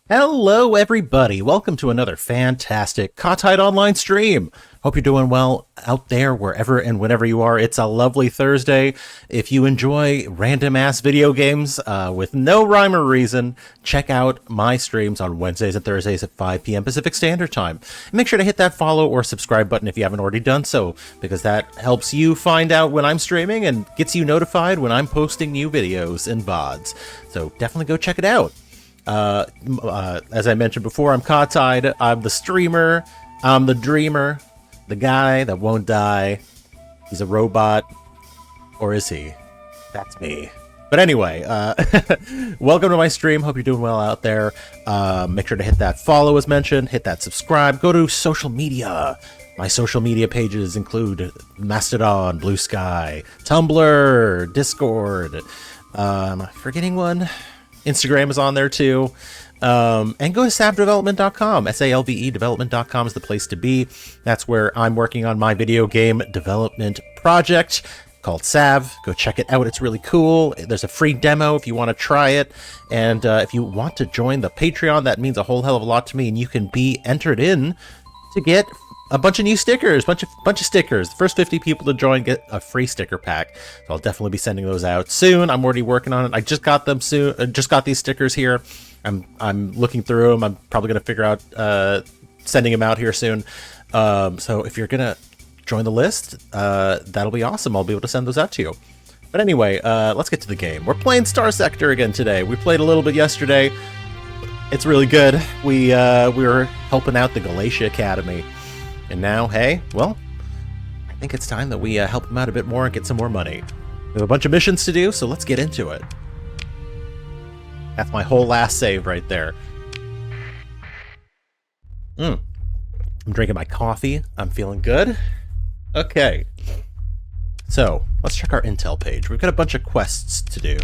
Hello, everybody. Welcome to another fantastic Kahtide online stream. Hope you're doing well out there, wherever and whenever you are. It's a lovely Thursday. If you enjoy random-ass video games with no rhyme or reason, check out my streams on Wednesdays and Thursdays at 5 p.m. Pacific Standard Time. And make sure to hit that follow or subscribe button if you haven't already done so, because that helps you find out when I'm streaming and gets you notified when I'm posting new videos and VODs. So definitely go check it out. As I mentioned before, I'm Kahtide. I'm the streamer. I'm the dreamer. The guy that won't die. He's a robot. Or is he? That's me. But anyway, welcome to my stream. Hope you're doing well out there. Make sure to hit that follow as mentioned. Hit that subscribe. Go to social media. My social media pages include Mastodon, Blue Sky, Tumblr, Discord. Am I forgetting one? Instagram is on there too. And go to savdevelopment.com. SALVE development.com is the place to be. That's where I'm working on my video game development project called Sav. Go check it out. It's really cool. There's a free demo if you want to try it. And if you want to join the Patreon, that means a whole hell of a lot to me. And you can be entered in to get a bunch of new stickers, bunch of stickers. The first 50 people to join get a free sticker pack. So I'll definitely be sending those out soon. I'm already working on it. I just got them soon. Just got these stickers here. I'm looking through them. I'm probably gonna figure out sending them out here soon. So if you're gonna join the list, that'll be awesome. I'll be able to send those out to you. But anyway, let's get to the game. We're playing Starsector again today. We played a little bit yesterday. It's really good. We were helping out the Galatia Academy. And now, hey, well, I think it's time that we help them out a bit more and get some more money. We have a bunch of missions to do, so let's get into it. That's my whole last save right there. I'm drinking my coffee. I'm feeling good. Okay. So, let's check our intel page. We've got a bunch of quests to do.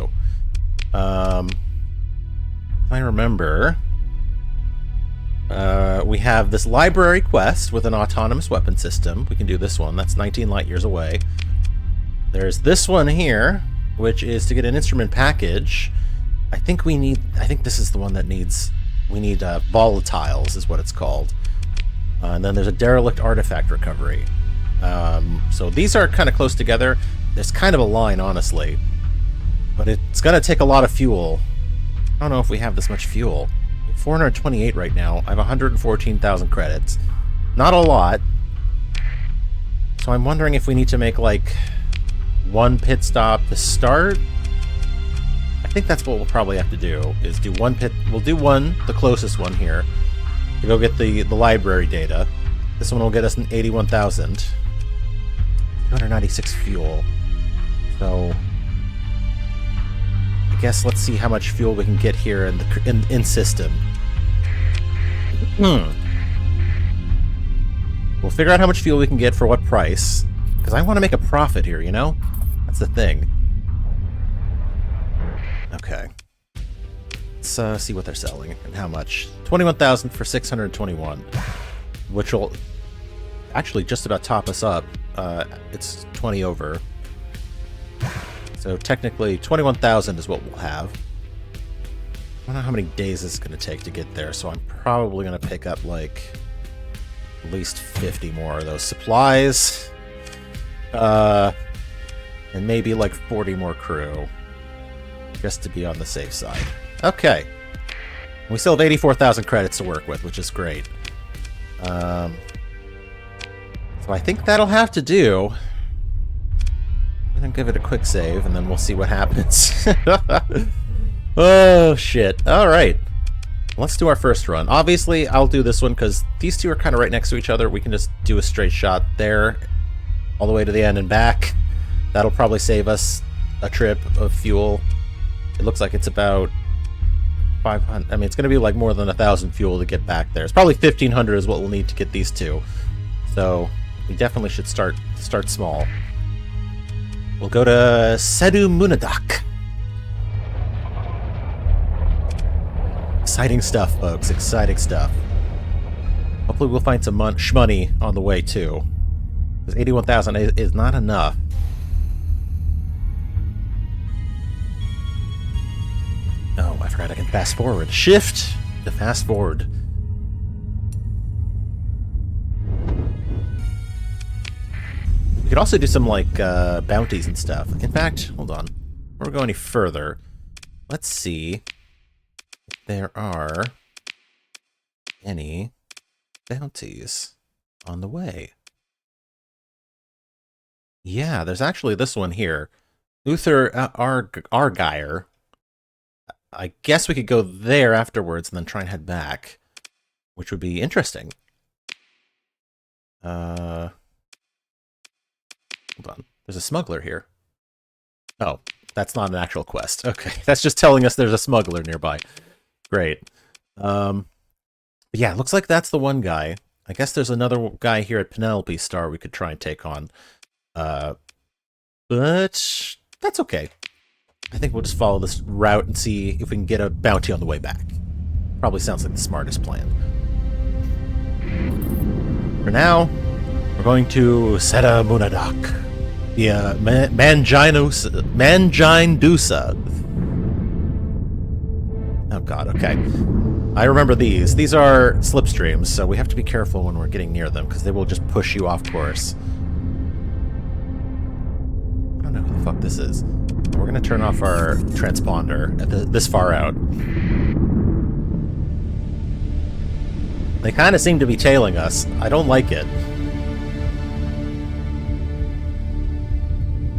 If I remember... we have this library quest with an autonomous weapon system. We can do this one. That's 19 light years away. There's this one here, which is to get an instrument package. I think this is the one that needs... We need volatiles, is what it's called. And then there's a derelict artifact recovery. So these are kind of close together. There's kind of a line, honestly. But it's going to take a lot of fuel. I don't know if we have this much fuel. 428 right now. I have 114,000 credits. Not a lot. So I'm wondering if we need to make, like, one pit stop to start. I think that's what we'll probably have to do, is do one pit... We'll do one, the closest one here, to go get the library data. This one will get us an 81,000. 296 fuel. So... I guess let's see how much fuel we can get here in system. We'll figure out how much fuel we can get for what price, because I want to make a profit here, you know? That's the thing. Okay. Let's see what they're selling and how much. 21,000 for 621, which will actually just about top us up. It's 20 over. So technically, 21,000 is what we'll have. I don't know how many days it's going to take to get there, so I'm probably going to pick up, like, at least 50 more of those supplies. And maybe, like, 40 more crew. Just to be on the safe side. Okay. We still have 84,000 credits to work with, which is great. So I think that'll have to do. I'm gonna give it a quick save, and then we'll see what happens. Oh, shit. Alright. Let's do our first run. Obviously, I'll do this one, because these two are kind of right next to each other. We can just do a straight shot there, all the way to the end and back. That'll probably save us a trip of fuel. It looks like it's about 500... I mean, it's gonna be like more than 1,000 fuel to get back there. It's probably 1,500 is what we'll need to get these two. So, we definitely should start small. We'll go to Sedu Munadak. Exciting stuff, folks. Exciting stuff. Hopefully we'll find some shmoney on the way, too. Because 81,000 is not enough. Oh, I forgot I can fast forward. Shift to fast forward. We could also do some, like, bounties and stuff. In fact, hold on. Before we go any further, let's see if there are any bounties on the way. Yeah, there's actually this one here. Uther Argyre. I guess we could go there afterwards and then try and head back, which would be interesting. Hold on. There's a smuggler here. Oh, that's not an actual quest. Okay, that's just telling us there's a smuggler nearby. Great. Yeah, it looks like that's the one guy. I guess there's another guy here at Penelope Star we could try and take on. But that's okay. I think we'll just follow this route and see if we can get a bounty on the way back. Probably sounds like the smartest plan. For now, we're going to Seta Munadak. The Mangindusa. Oh god, okay. I remember these. These are slipstreams, so we have to be careful when we're getting near them, because they will just push you off course. I don't know who the fuck this is. We're going to turn off our transponder at this far out. They kind of seem to be tailing us. I don't like it.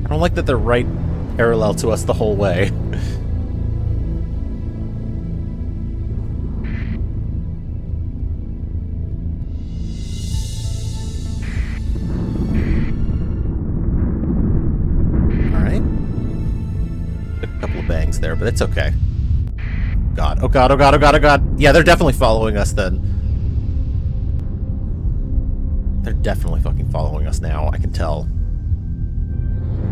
I don't like that they're right parallel to us the whole way. There, but it's okay. God. Oh god, oh god, oh god, oh god. Yeah, they're definitely following us then. They're definitely fucking following us now, I can tell.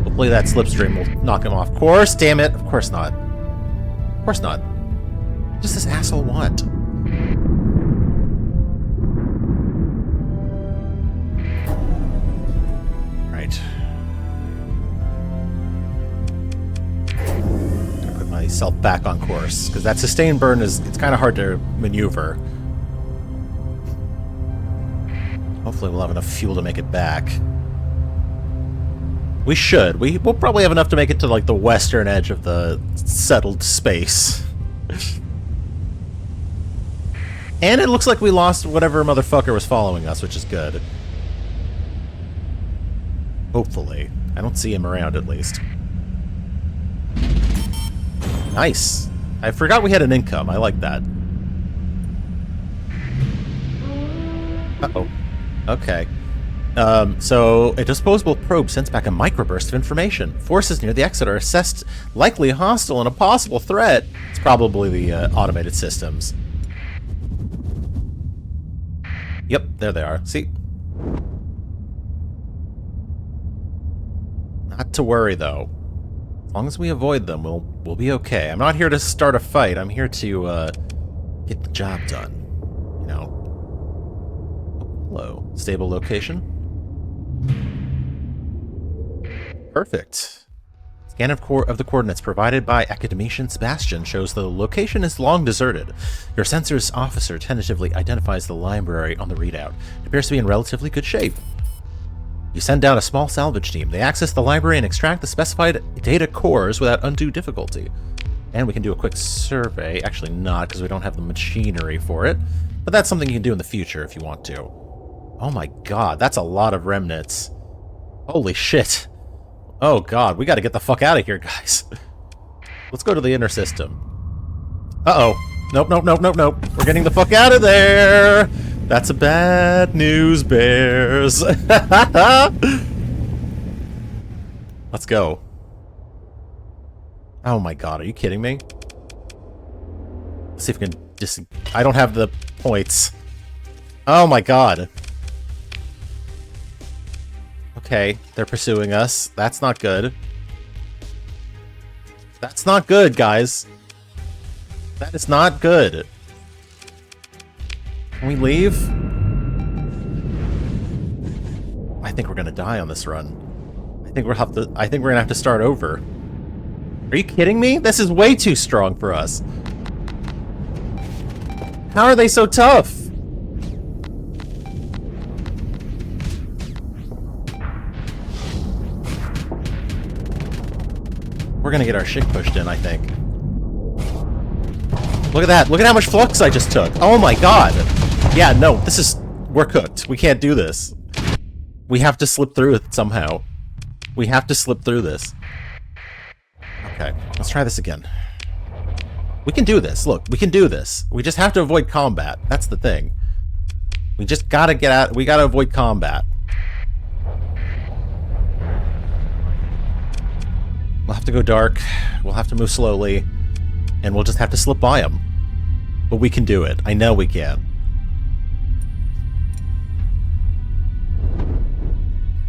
Hopefully that slipstream will knock him off course. Damn it. Of course not. Of course not. What does this asshole want? Right. Myself back on course, because that sustained burn it's kind of hard to maneuver. Hopefully we'll have enough fuel to make it back. We should. We'll probably have enough to make it to like the western edge of the settled space. And it looks like we lost whatever motherfucker was following us, which is good. Hopefully. I don't see him around at least. Nice. I forgot we had an income. I like that. Uh-oh. Okay. So, a disposable probe sends back a microburst of information. Forces near the exit are assessed likely hostile and a possible threat. It's probably the automated systems. Yep, there they are. See? Not to worry, though. As long as we avoid them, we'll be okay. I'm not here to start a fight. I'm here to get the job done. You know. Oh, hello. Stable location. Perfect. Scan of the coordinates provided by Academician Sebastian shows the location is long deserted. Your censor's officer tentatively identifies the library on the readout. It appears to be in relatively good shape. You send down a small salvage team. They access the library and extract the specified data cores without undue difficulty. And we can do a quick survey. Actually not, because we don't have the machinery for it. But that's something you can do in the future if you want to. Oh my god, that's a lot of remnants. Holy shit. Oh god, we gotta get the fuck out of here, guys. Let's go to the inner system. Uh-oh. Nope, nope, nope, nope, nope. We're getting the fuck out of there! That's a bad news, bears. Let's go. Oh my god, are you kidding me? Let's see if we can just... I don't have the points. Oh my god. Okay, they're pursuing us. That's not good. That's not good, guys. That is not good. Can we leave? I think we're gonna die on this run. I think we're gonna have to start over. Are you kidding me? This is way too strong for us. How are they so tough? We're gonna get our shit pushed in, I think. Look at that. Look at how much flux I just took. Oh my god. Yeah, no, this is... We're cooked. We can't do this. We have to slip through it somehow. We have to slip through this. Okay, let's try this again. We can do this. Look, we can do this. We just have to avoid combat. That's the thing. We just gotta get out... We gotta avoid combat. We'll have to go dark. We'll have to move slowly. And we'll just have to slip by them. But we can do it. I know we can.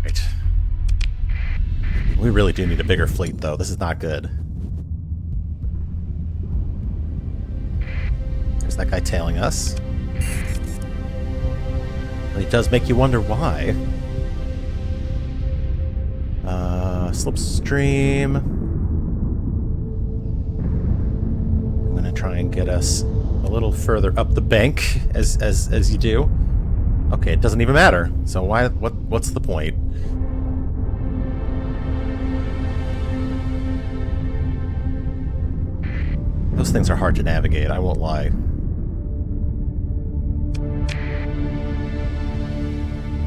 Right. We really do need a bigger fleet, though. This is not good. There's that guy tailing us. But it does make you wonder why. Slipstream. Try and get us a little further up the bank as you do. Okay, it doesn't even matter. So what's the point? Those things are hard to navigate, I won't lie.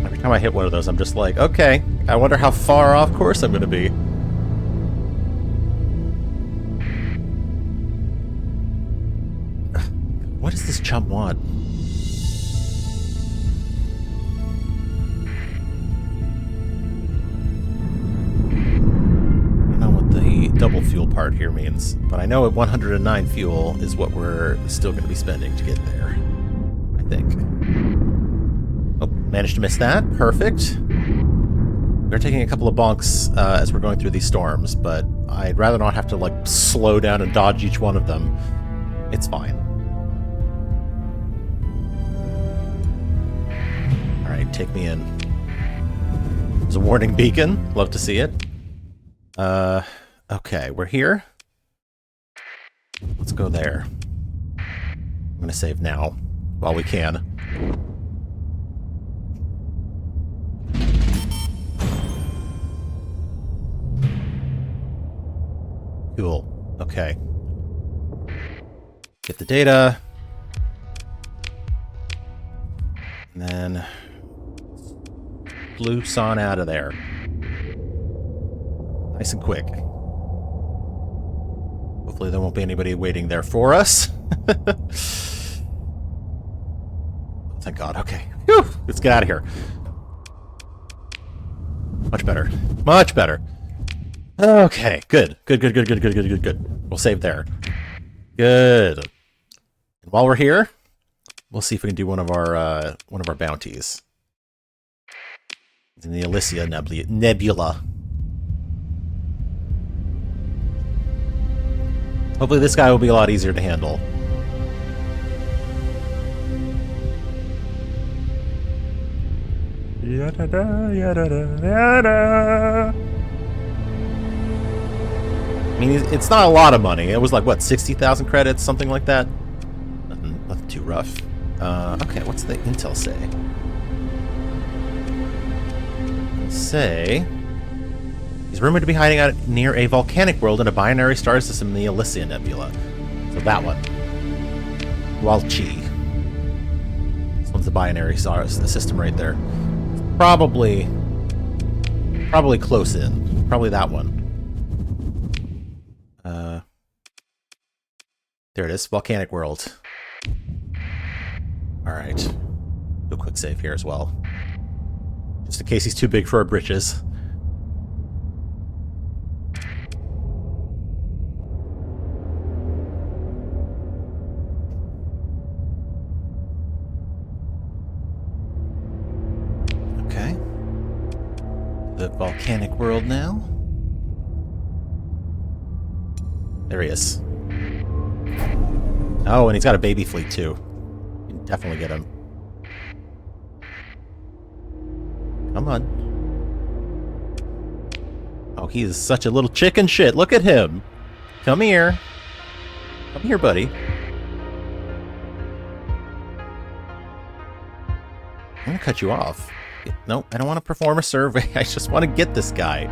Every time I hit one of those, I'm just like, okay, I wonder how far off course I'm going to be. What does this chump want? I don't know what the double fuel part here means, but I know at 109 fuel is what we're still going to be spending to get there. I think. Oh, managed to miss that. Perfect. We're taking a couple of bonks as we're going through these storms, but I'd rather not have to, like, slow down and dodge each one of them. It's fine. Alright, take me in. There's a warning beacon. Love to see it. Okay, we're here. Let's go there. I'm gonna save now, while we can. Cool. Okay. Get the data. And then... loose on out of there. Nice and quick. Hopefully there won't be anybody waiting there for us. Thank God. Okay. Whew! Let's get out of here. Much better. Much better. Okay. Good. Good. We'll save there. Good. And while we're here, we'll see if we can do one of our bounties. In the Galatia Nebula. Hopefully this guy will be a lot easier to handle. I mean, it's not a lot of money. It was like, what, 60,000 credits? Something like that? Nothing too rough. Okay, what's the intel say? Say he's rumored to be hiding out near a volcanic world in a binary star system in the Galatia Nebula. So that one. Walchi. This one's the binary star system right there. Probably close in. Probably that one. There it is. Volcanic world. Alright. Do a quick save here as well. Just in case he's too big for our britches. Okay. The volcanic world now. There he is. Oh, and he's got a baby fleet too. You can definitely get him. Come on. Oh, he is such a little chicken shit. Look at him. Come here. Come here, buddy. I'm gonna cut you off. No, I don't want to perform a survey. I just want to get this guy.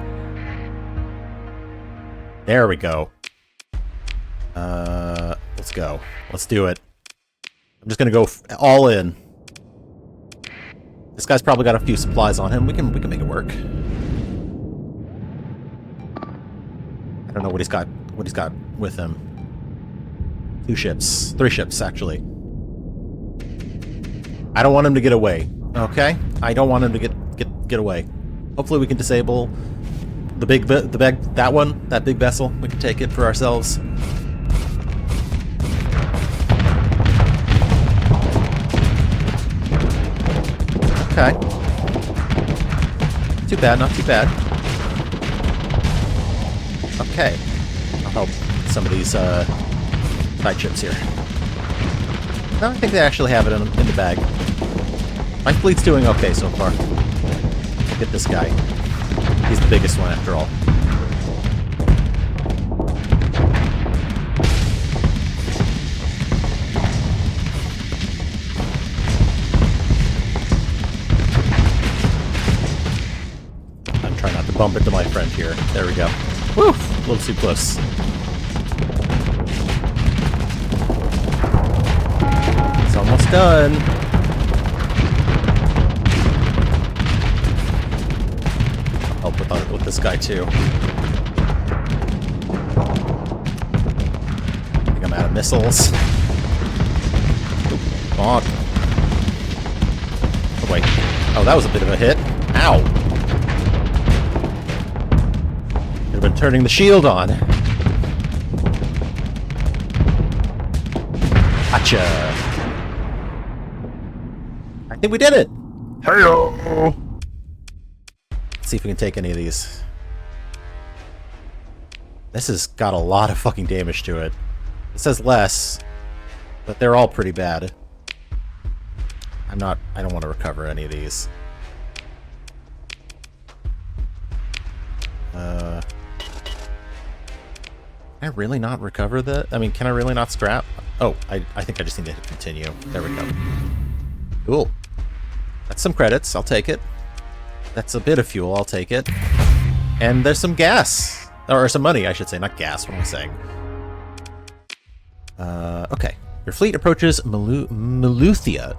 There we go. Let's go. Let's do it. I'm just gonna go all in. This guy's probably got a few supplies on him. We can make it work. I don't know what he's got. What he's got with him. 2 ships, 3 ships actually. I don't want him to get away. Okay, I don't want him to get away. Hopefully, we can disable the big that big vessel. We can take it for ourselves. Okay. Too bad, not too bad. Okay. I'll help some of these side ships here. No, I think they actually have it in the bag. My fleet's doing okay so far. Get this guy. He's the biggest one after all. I'm trying not to bump into my friend here. There we go. Woo! A little too close. It's almost done. I'll help with this guy too. I think I'm out of missiles. Bonk. Oh wait. Oh, that was a bit of a hit. Ow! Could have been turning the shield on. Gotcha. I think we did it. Hello. Let's see if we can take any of these. This has got a lot of fucking damage to it. It says less, but they're all pretty bad. I don't want to recover any of these. Can I really not recover that? I mean, can I really not scrap? Oh, I think I just need to hit continue. There we go. Cool. That's some credits. I'll take it. That's a bit of fuel. I'll take it. And there's some gas. Or some money, I should say. Not gas. What am I saying? Okay. Your fleet approaches Meluthia.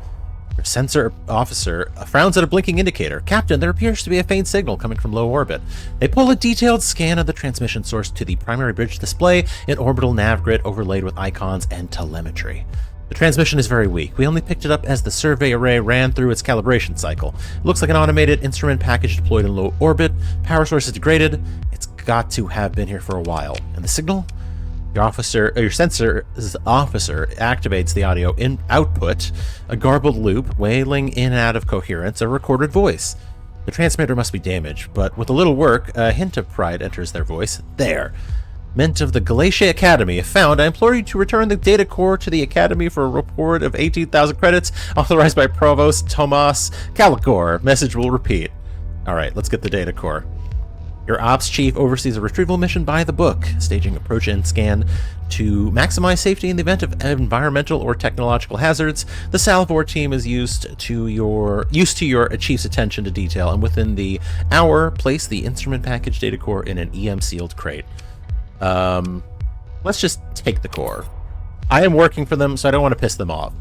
Your sensor officer frowns at a blinking indicator. Captain, there appears to be a faint signal coming from low orbit. They pull a detailed scan of the transmission source to the primary bridge display, an orbital nav grid overlaid with icons and telemetry. The transmission is very weak. We only picked it up as the survey array ran through its calibration cycle. It looks like an automated instrument package deployed in low orbit. Power source is degraded. It's got to have been here for a while. And the signal? Your sensor's officer activates the audio output, a garbled loop, wailing in and out of coherence, a recorded voice. The transmitter must be damaged, but with a little work, a hint of pride enters their voice. There. Mint of the Galatia Academy. If found, I implore you to return the data core to the Academy for a report of 18,000 credits, authorized by Provost Tomas Calicor. Message will repeat. Alright, let's get the data core. Your ops chief oversees a retrieval mission by the book, staging approach and scan to maximize safety in the event of environmental or technological hazards. The Salvor team is used to your chief's attention to detail, and within the hour, place the instrument package data core in an EM sealed crate. Let's just take the core. I am working for them, so I don't want to piss them off.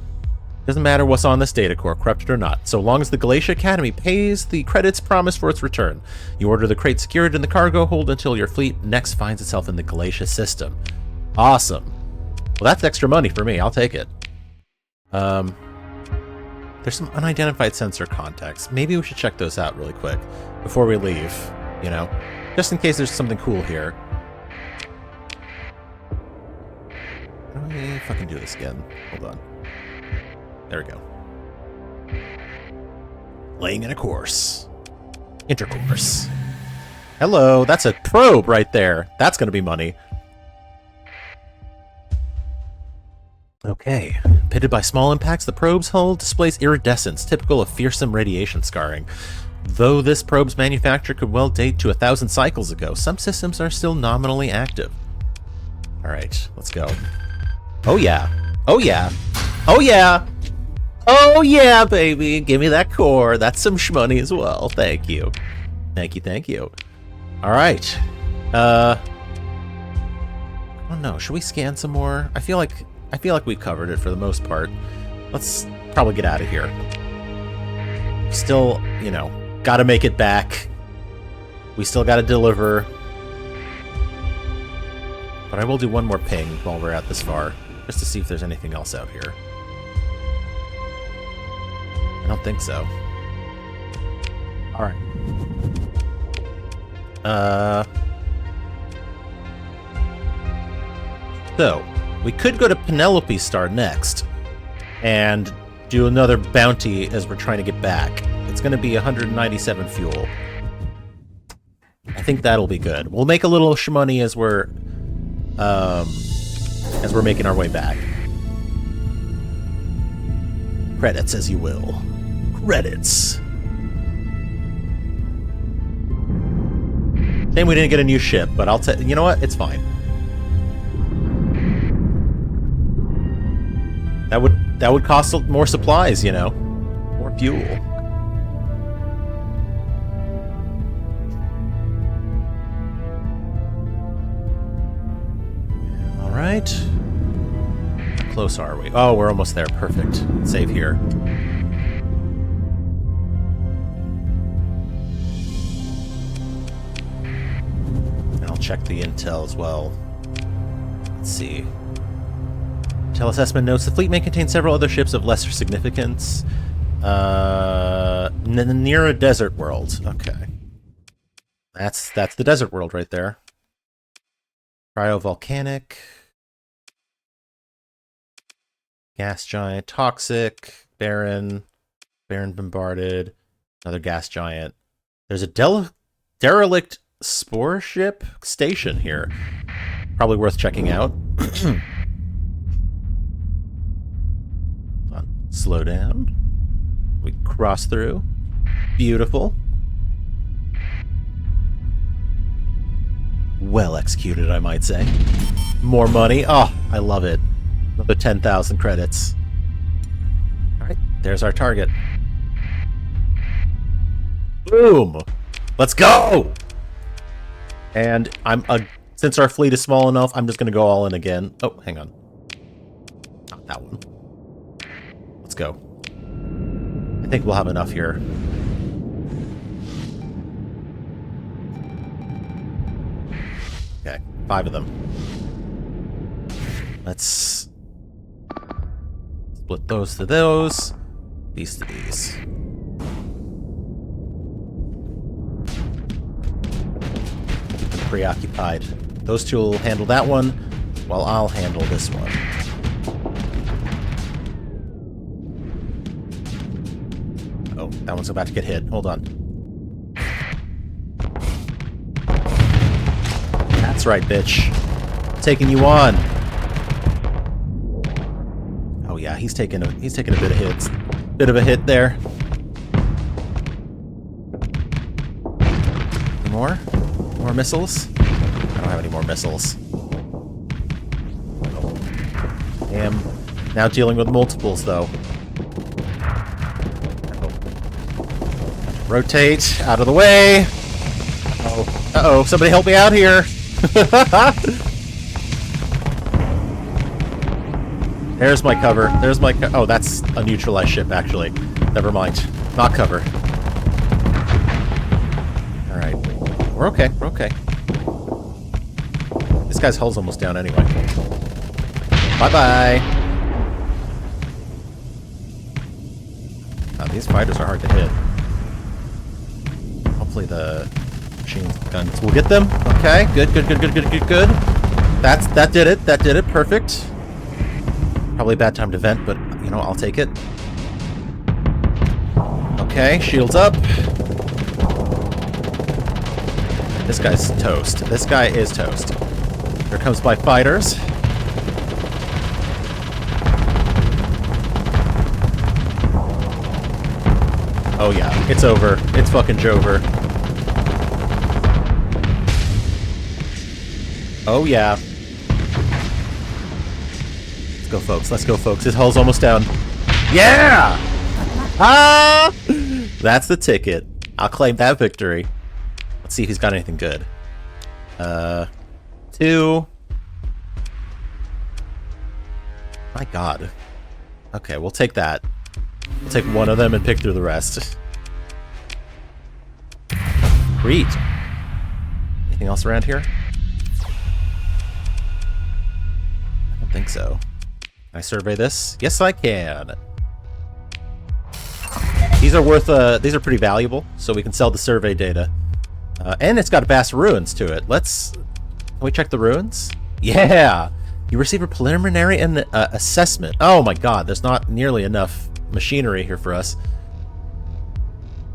Doesn't matter what's on this data core, corrupted or not, so long as the Galatia Academy pays the credits promised for its return. You order the crate secured in the cargo hold until your fleet next finds itself in the Galatia system. Awesome. Well, that's extra money for me. I'll take it. There's some unidentified sensor contacts. Maybe we should check those out really quick before we leave, you know, just in case there's something cool here. How do we fucking do this again? Hold on. There we go. Laying in a course. Intercourse. Hello, that's a probe right there. That's going to be money. Okay. Pitted by small impacts, the probe's hull displays iridescence, typical of fearsome radiation scarring. Though this probe's manufacture could well date to 1,000 cycles ago, some systems are still nominally active. Alright, let's go. Oh yeah. Oh yeah. Oh yeah! Oh yeah, baby. Give me that core. That's some shmoney as well. Thank you. Thank you, thank you. Alright. I don't know. Should we scan some more? I feel like we've covered it for the most part. Let's probably get out of here. Still, you know, gotta make it back. We still gotta deliver. But I will do one more ping while we're out this far, just to see if there's anything else out here. I don't think so. Alright. So, we could go to Penelope Star next, and do another bounty as we're trying to get back. It's going to be 197 fuel. I think that'll be good. We'll make a little shmoney as we're making our way back. Credits, as you will. Credits. Shame we didn't get a new ship, but I'll tell you know what? It's fine. That would cost more supplies, you know, more fuel. All right. How close are we? Oh, we're almost there. Perfect. Save here. And I'll check the intel as well. Let's see. Intel assessment notes the fleet may contain several other ships of lesser significance. Near a desert world. Okay. That's the desert world right there. Cryovolcanic. Gas giant. Toxic. Barren. Barren bombarded. Another gas giant. There's a derelict spore ship station here. Probably worth checking out. Slow down. We cross through. Beautiful. Well executed, I might say. More money. Oh, I love it. Another 10,000 credits. Alright, there's our target. Boom! Let's go! And since our fleet is small enough, I'm just gonna go all in again. Oh, hang on. Not that one. Let's go. I think we'll have enough here. Okay, 5 of them. Let's split those to those, these to these. Preoccupied. Those two will handle that one, while I'll handle this one. Oh, that one's about to get hit. Hold on. That's right, bitch. Taking you on. Oh yeah, he's taking a bit of hits. Bit of a hit there. Any more? More missiles? I don't have any more missiles. Damn. Now dealing with multiples though. Rotate out of the way. Uh-oh, somebody help me out here. There's my cover. There's my oh, that's a neutralized ship actually. Never mind. Not cover. All right. We're okay. We're okay. This guy's hull's almost down anyway. Bye-bye. Oh, these fighters are hard to hit. Hopefully the machine guns will get them. Okay, good. That did it. That did it. Perfect. Probably a bad time to vent, but, you know, I'll take it. Okay, shields up. This guy's toast. This guy is toast. Here comes my fighters. Oh yeah, it's over. It's fucking Jover. Oh yeah. Let's go, folks. Let's go, folks. His hull's almost down. Yeah! Ah! That's the ticket. I'll claim that victory. Let's see if he's got anything good. 2. My god. Okay, we'll take that. We'll take one of them and pick through the rest. Sweet. Anything else around here? I don't think so. Can I survey this? Yes, I can. These are worth, these are pretty valuable, so we can sell the survey data. And it's got vast ruins to it. Can we check the ruins? Yeah! You receive a preliminary assessment. Oh my god, there's not nearly enough machinery here for us.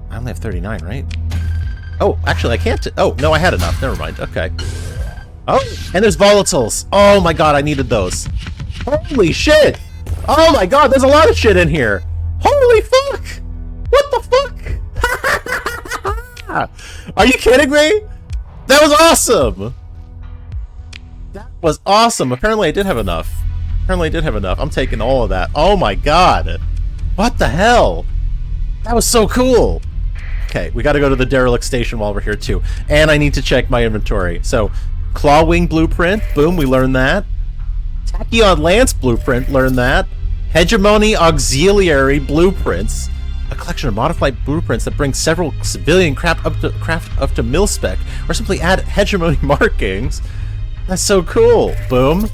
I only have 39, right? Oh, actually, I can't. Oh, no, I had enough. Never mind. Okay. Oh, and there's volatiles. Oh my god, I needed those. Holy shit! Oh my god, there's a lot of shit in here. Holy fuck! What the fuck? Are you kidding me? That was awesome! That was awesome. Apparently I did have enough. I'm taking all of that. Oh my god. What the hell? That was so cool. Okay, we gotta go to the derelict station while we're here too. And I need to check my inventory. So, Clawwing Blueprint. Boom, we learned that. Tachyon Lance Blueprint. Learned that. Hegemony Auxiliary Blueprints. A collection of modified blueprints that bring several civilian craft up to mil-spec, or simply add hegemony markings. That's so cool. Boom.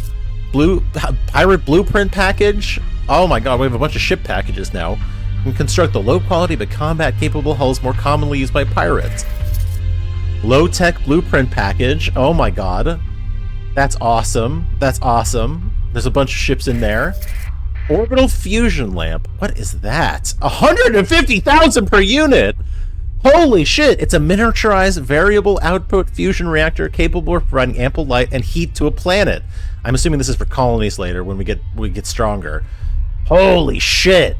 Pirate Blueprint Package. Oh my god, we have a bunch of ship packages now. We can construct the low-quality but combat-capable hulls more commonly used by pirates. Low-tech Blueprint Package. Oh my god. That's awesome. That's awesome. There's a bunch of ships in there. Orbital Fusion Lamp. What is that? 150,000 per unit! Holy shit! It's a miniaturized variable output fusion reactor capable of providing ample light and heat to a planet. I'm assuming this is for colonies later when we get stronger. Holy shit!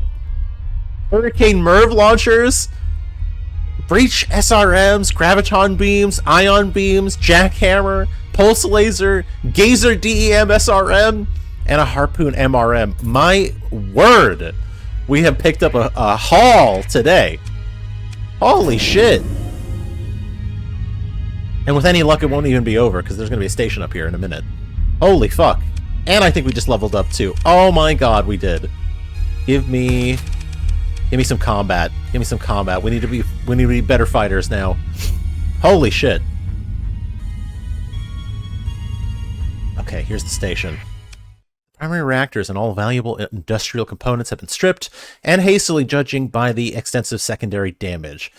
Hurricane Merv launchers, breach SRMs, graviton beams, ion beams, jackhammer, pulse laser, gazer DEM SRM, and a harpoon MRM. My word! We have picked up a haul today. Holy shit! And with any luck, it won't even be over, because there's going to be a station up here in a minute. Holy fuck. And I think we just leveled up, too. Oh my god, we did. Give me some combat. Give me some combat. We need to be better fighters now. Holy shit. Okay, here's the station. Primary reactors and all valuable industrial components have been stripped, and hastily judging by the extensive secondary damage.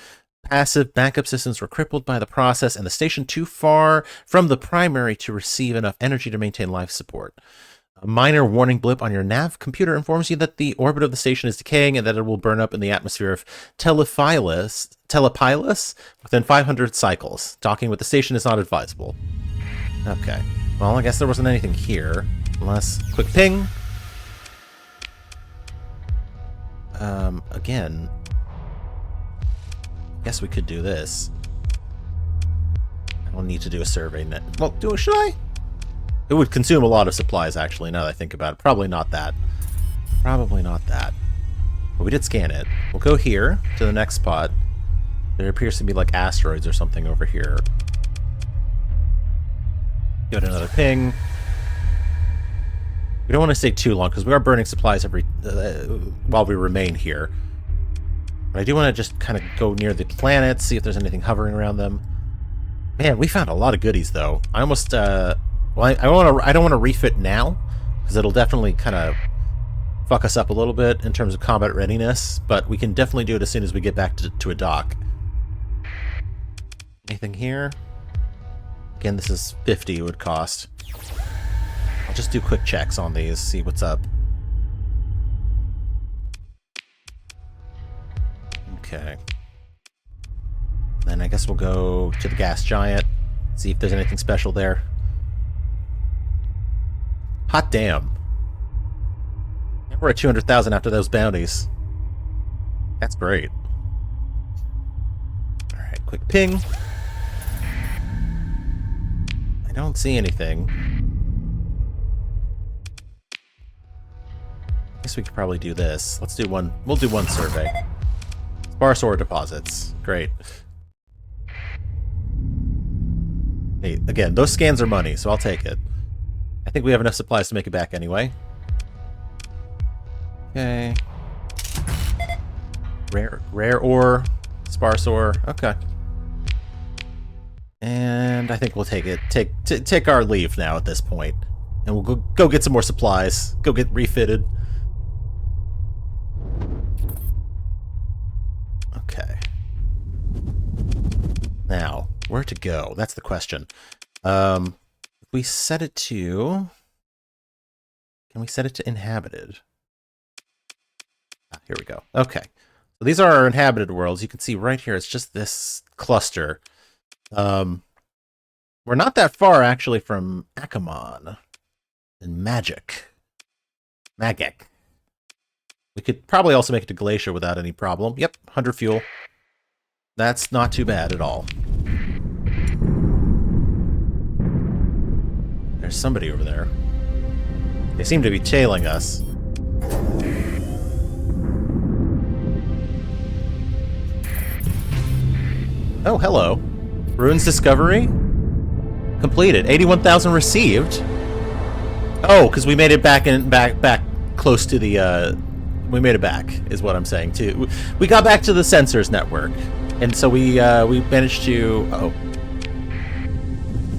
Passive backup systems were crippled by the process, and the station too far from the primary to receive enough energy to maintain life support. A minor warning blip on your nav computer informs you that the orbit of the station is decaying and that it will burn up in the atmosphere of Telepilus within 500 cycles. Docking with the station is not advisable. Okay. Well, I guess there wasn't anything here. Unless, quick ping. Again, guess we could do this. I don't need to do a survey net. Well, should I? It would consume a lot of supplies, actually, now that I think about it. Probably not that. Probably not that. But we did scan it. We'll go here to the next spot. There appears to be like asteroids or something over here. Give it another ping. We don't want to stay too long because we are burning supplies while we remain here. But I do want to just kind of go near the planets, see if there's anything hovering around them. Man, we found a lot of goodies though. I almost well, I don't want to refit now because it'll definitely kind of fuck us up a little bit in terms of combat readiness. But we can definitely do it as soon as we get back to a dock. Anything here? Again, this is 50 it would cost. I'll just do quick checks on these, see what's up. Okay. Then I guess we'll go to the gas giant, see if there's anything special there. Hot damn. And we're at 200,000 after those bounties. That's great. Alright, quick ping. I don't see anything. guess we could probably do this. Let's do one. We'll do one survey. Sparse ore deposits. Great. Hey, again, those scans are money, so I'll take it. I think we have enough supplies to make it back anyway. Okay. Rare ore, sparse ore. Okay. And I think we'll take it. Take our leave now at this point, and we'll go get some more supplies. Go get refitted. Okay. Now, where to go? That's the question. If we set it to... Can we set it to inhabited? Ah, here we go. Okay. So these are our inhabited worlds. You can see right here, it's just this cluster. We're not that far, actually, from Akamon and Magic. We could probably also make it to Galatia without any problem. Yep, 100 fuel. That's not too bad at all. There's somebody over there. They seem to be tailing us. Oh, hello. Ruins discovery? Completed. 81,000 received. Oh, because we made it back close to the, we made it back, is what I'm saying, too. We got back to the sensors network. And so we managed to,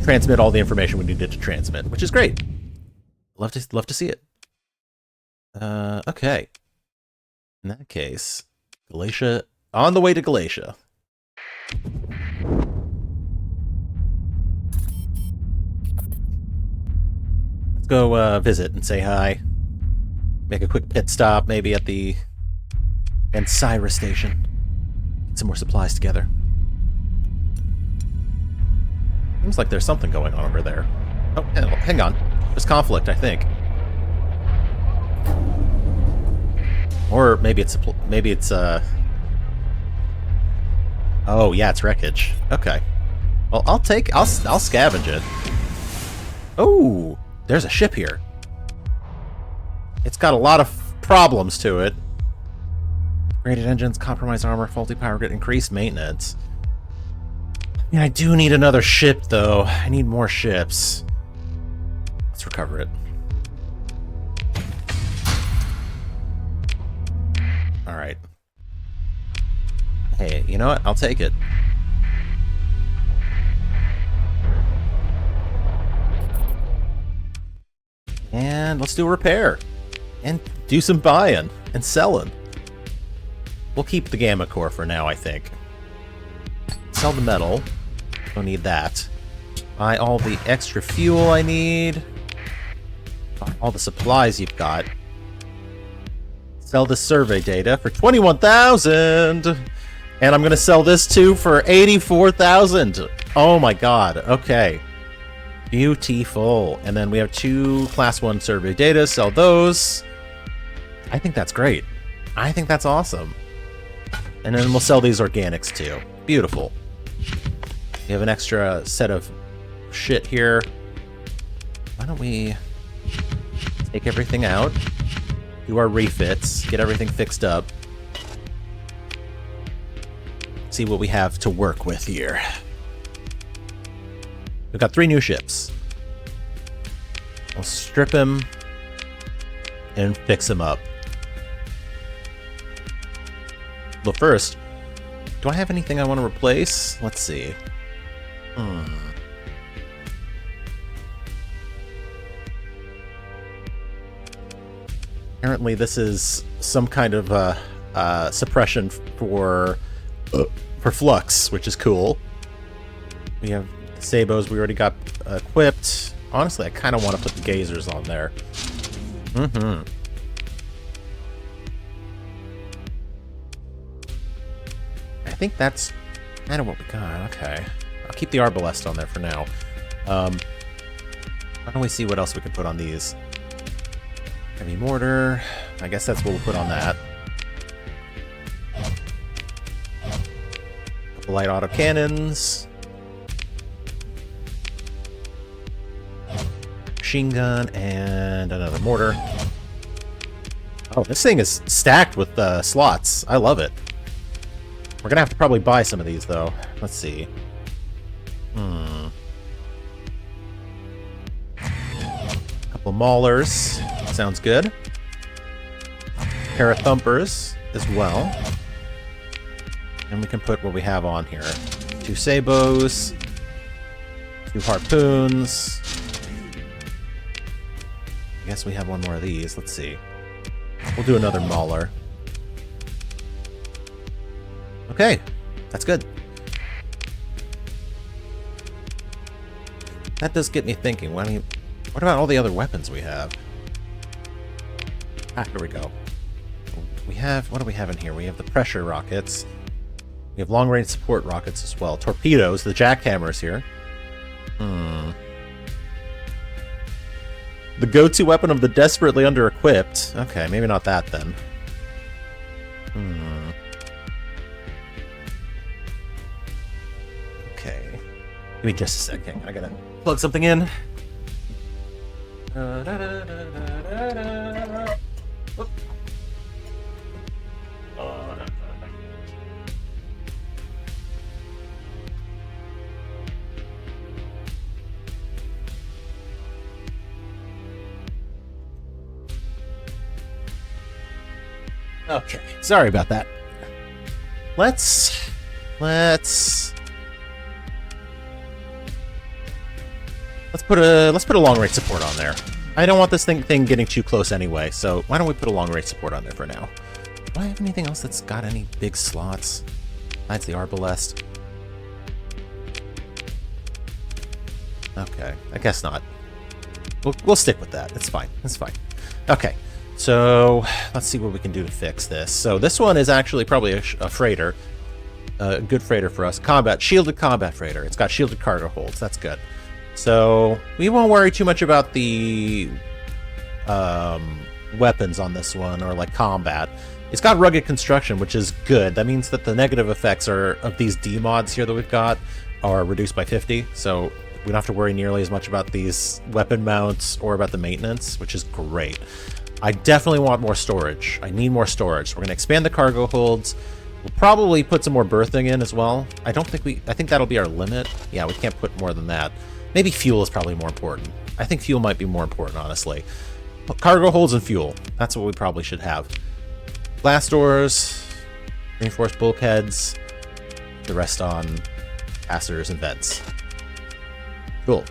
transmit all the information we needed to transmit, which is great. Love to see it. Okay. In that case, Galatia, on the way to Galatia. Let's go visit and say hi. Make a quick pit stop, maybe at the Ensira station. Get some more supplies together. Seems like there's something going on over there. Oh, hang on. There's conflict, I think. Or maybe it's oh yeah, it's wreckage. Okay. Well, I'll scavenge it. Oh, there's a ship here. It's got a lot of problems to it. Degraded engines, compromised armor, faulty power grid, increased maintenance. I mean, I do need another ship, though. I need more ships. Let's recover it. Alright. Hey, you know what? I'll take it. And let's do a repair. And do some buying and selling. We'll keep the Gamma Core for now, I think. Sell the metal. Don't need that. Buy all the extra fuel I need. Buy all the supplies you've got. Sell the survey data for 21,000. And I'm going to sell this too for 84,000. Oh my god. Okay. Beautiful. And then we have 2 class 1 survey data. Sell those. I think that's great. I think that's awesome. And then we'll sell these organics too. Beautiful. We have an extra set of shit here. Why don't we take everything out, do our refits, get everything fixed up, see what we have to work with here. We've got 3 new ships. We'll strip him and fix him up. Well, first, do I have anything I want to replace? Let's see. Apparently this is some kind of suppression for flux, which is cool. We have Sabos we already got equipped. Honestly, I kind of want to put the gazers on there. I think that's kind of what we got. Okay. I'll keep the Arbalest on there for now. Why don't we see what else we can put on these? Heavy mortar. I guess that's what we'll put on that. Couple light autocannons. Machine gun and another mortar. Oh, this thing is stacked with slots. I love it. We're gonna have to probably buy some of these, though. Let's see. Couple maulers. Sounds good. Pair of thumpers as well. And we can put what we have on here. 2 sabos. 2 harpoons. I guess we have one more of these. Let's see. We'll do another mauler. Okay, that's good. That does get me thinking. What about all the other weapons we have? Ah, here we go. We have, what do we have in here? We have the pressure rockets. We have long-range support rockets as well. Torpedoes, the jackhammers here. The go-to weapon of the desperately under-equipped. Okay, maybe not that then. Okay. Give me just a second. I gotta plug something in. Okay, sorry about that. Let's put a long range support on there. I don't want this thing getting too close anyway, so why don't we put a long range support on there for now? Do I have anything else that's got any big slots? Besides the arbalest. Okay, I guess not. We'll stick with that. It's fine. It's fine. Okay. So, let's see what we can do to fix this. So, this one is actually probably a freighter. A good freighter for us. Shielded combat freighter. It's got shielded cargo holds. That's good. So, we won't worry too much about the weapons on this one, or like combat. It's got rugged construction, which is good. That means that the negative effects of these D-mods here that we've got are reduced by 50. So, we don't have to worry nearly as much about these weapon mounts or about the maintenance, which is great. I definitely want more storage. I need more storage. So we're going to expand the cargo holds. We'll probably put some more berthing in as well. I think that'll be our limit. Yeah, we can't put more than that. Maybe fuel is probably more important. I think fuel might be more important, honestly. Cargo holds and fuel. That's what we probably should have. Blast doors, reinforced bulkheads, the rest on casters and vents. Cool.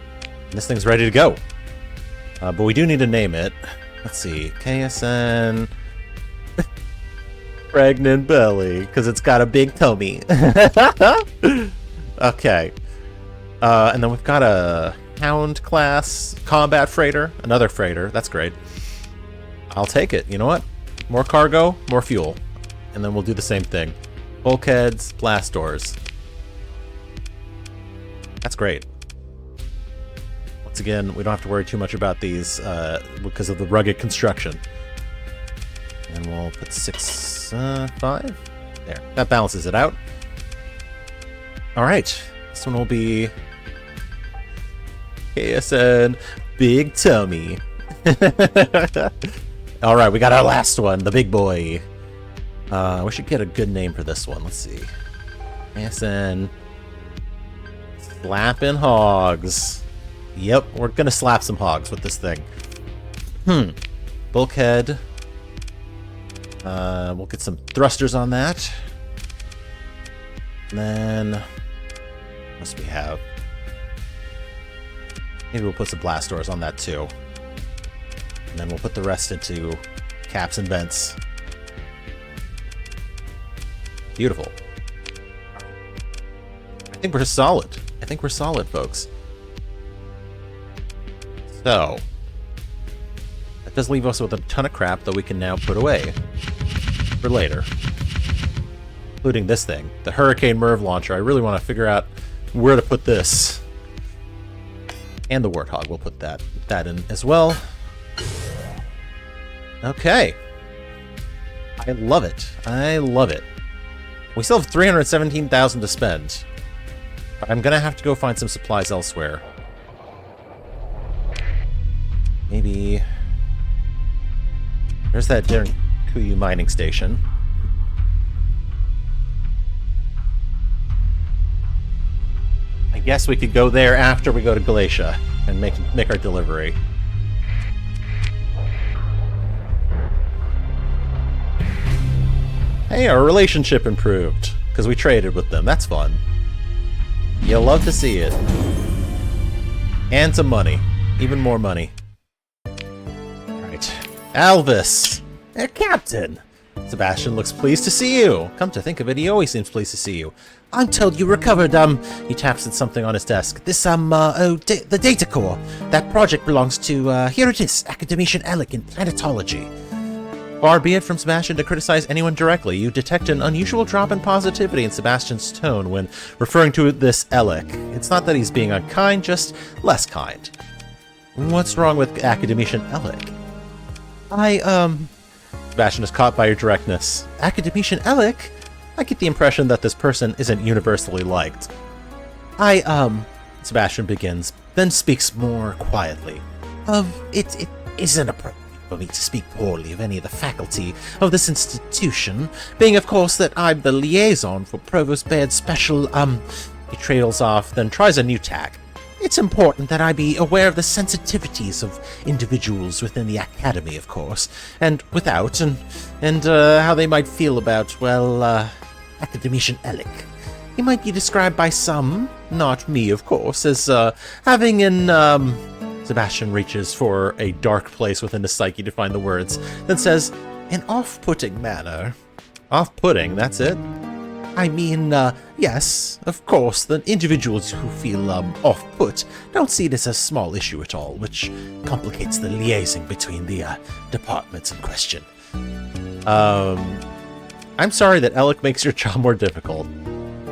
And this thing's ready to go. But we do need to name it. Let's see, KSN Pregnant Belly, because it's got a big tummy. Okay. And then we've got a Hound class combat freighter, another freighter. That's great. I'll take it. You know what? More cargo, more fuel. And then we'll do the same thing. Bulkheads, blast doors. That's great. Once again, we don't have to worry too much about these because of the rugged construction. And we'll put 5. There. That balances it out. All right. This one will be KSN Big Tummy. All right, we got our last one, the big boy. We should get a good name for this one. Let's see. KSN Slapping Hogs. Yep, we're gonna slap some hogs with this thing. Bulkhead. We'll get some thrusters on that. And then, what else do we have? Maybe we'll put some blast doors on that too. And then we'll put the rest into caps and vents. Beautiful. I think we're solid. I think we're solid, folks. So, that does leave us with a ton of crap that we can now put away for later. Including this thing, the Hurricane Merv launcher. I really want to figure out where to put this. And the Warthog, we'll put that in as well. Okay. I love it. I love it. We still have 317,000 to spend. But I'm gonna have to go find some supplies elsewhere. Maybe... There's that Kuyu mining station. I guess we could go there after we go to Galatia and make our delivery. Hey, our relationship improved because we traded with them. That's fun. You'll love to see it. And some money. Even more money. Alright. Alvis! Captain! Sebastian looks pleased to see you. Come to think of it, he always seems pleased to see you. I'm told you recovered, he taps at something on his desk. This, the data core. That project belongs to, here it is, Academician Alec in planetology. Far be it from Sebastian to criticize anyone directly, you detect an unusual drop in positivity in Sebastian's tone when referring to this Alec. It's not that he's being unkind, just less kind. What's wrong with Academician Alec? Sebastian is caught by your directness. Academician Alec? I get the impression that this person isn't universally liked. Sebastian begins, then speaks more quietly. It isn't appropriate for me to speak poorly of any of the faculty of this institution, being of course that I'm the liaison for Provost Baird's special, he trails off, then tries a new tack. It's important that I be aware of the sensitivities of individuals within the Academy, of course, and without, and how they might feel about, well, Academician Alec. He might be described by some, not me, of course, as, having an, Sebastian reaches for a dark place within his psyche to find the words, then says, an off-putting manner. Off-putting, that's it? I mean, yes, of course, the individuals who feel, off-put don't see this as a small issue at all, which complicates the liaising between the, departments in question. I'm sorry that Alec makes your job more difficult.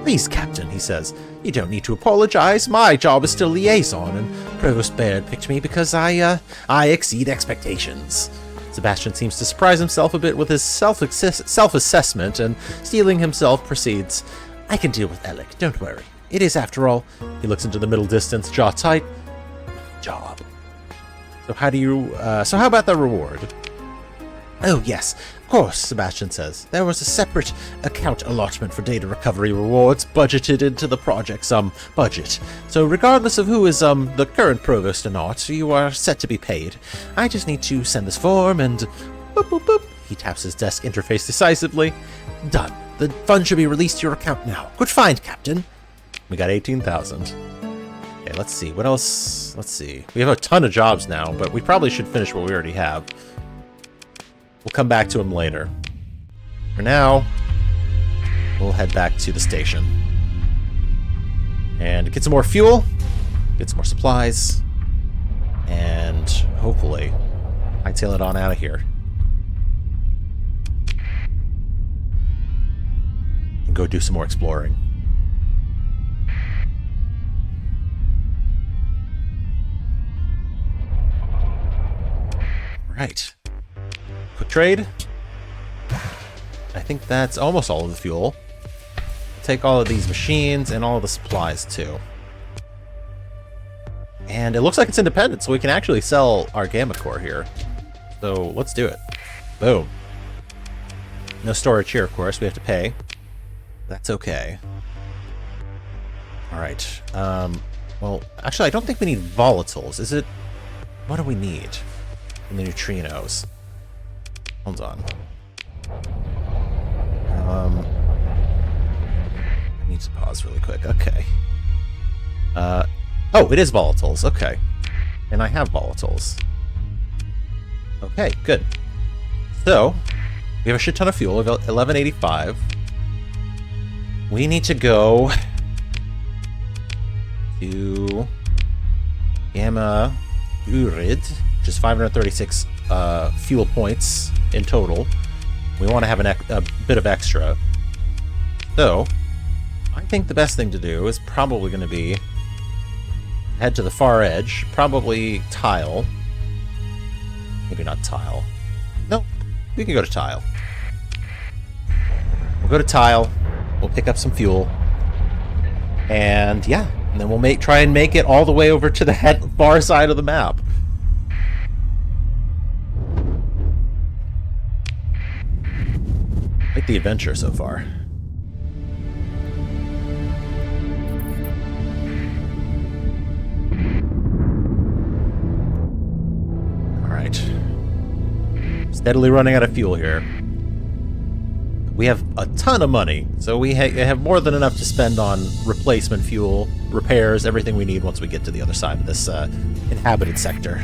Please, Captain, he says, you don't need to apologize. My job is still liaison, and Provost Baird picked me because I exceed expectations. Sebastian seems to surprise himself a bit with his self-assessment, and steeling himself proceeds. I can deal with Alec, don't worry. It is, after all, he looks into the middle distance, jaw tight, job. So how about the reward? Oh, yes, of course, Sebastian says. There was a separate account allotment for data recovery rewards budgeted into the project's, budget. So regardless of who is, the current provost or not, you are set to be paid. I just need to send this form and... boop, boop, boop. He taps his desk interface decisively. Done. The funds should be released to your account now. Good find, Captain. We got 18,000. Okay, let's see. What else? Let's see. We have a ton of jobs now, but we probably should finish what we already have. We'll come back to him later. For now, we'll head back to the station. And get some more fuel, get some more supplies, and hopefully hightail it on out of here. And go do some more exploring. Right. Quick trade. I think that's almost all of the fuel. Take all of these machines and all of the supplies too. And it looks like it's independent, so we can actually sell our gamma core here. So let's do it. Boom. No storage here, of course. We have to pay. That's okay. Alright. Well, actually, I don't think we need volatiles. Is it... What do we need? In the neutrinos. Hold on. I need to pause really quick. Okay. Oh, it is volatiles. Okay. And I have volatiles. Okay, good. So, we have a shit ton of fuel, 1185. We need to go to Gamma Urid, which is 536 fuel points in total. We want to have a bit of extra. So, I think the best thing to do is probably going to be head to the far edge, probably Tile. Maybe not Tile. No, we can go to Tile. We'll go to Tile, we'll pick up some fuel, and yeah, and then we'll try and make it all the way over to the far side of the map. Quite the adventure so far. Alright. Steadily running out of fuel here. We have a ton of money, so we have more than enough to spend on replacement fuel, repairs, everything we need once we get to the other side of this inhabited sector.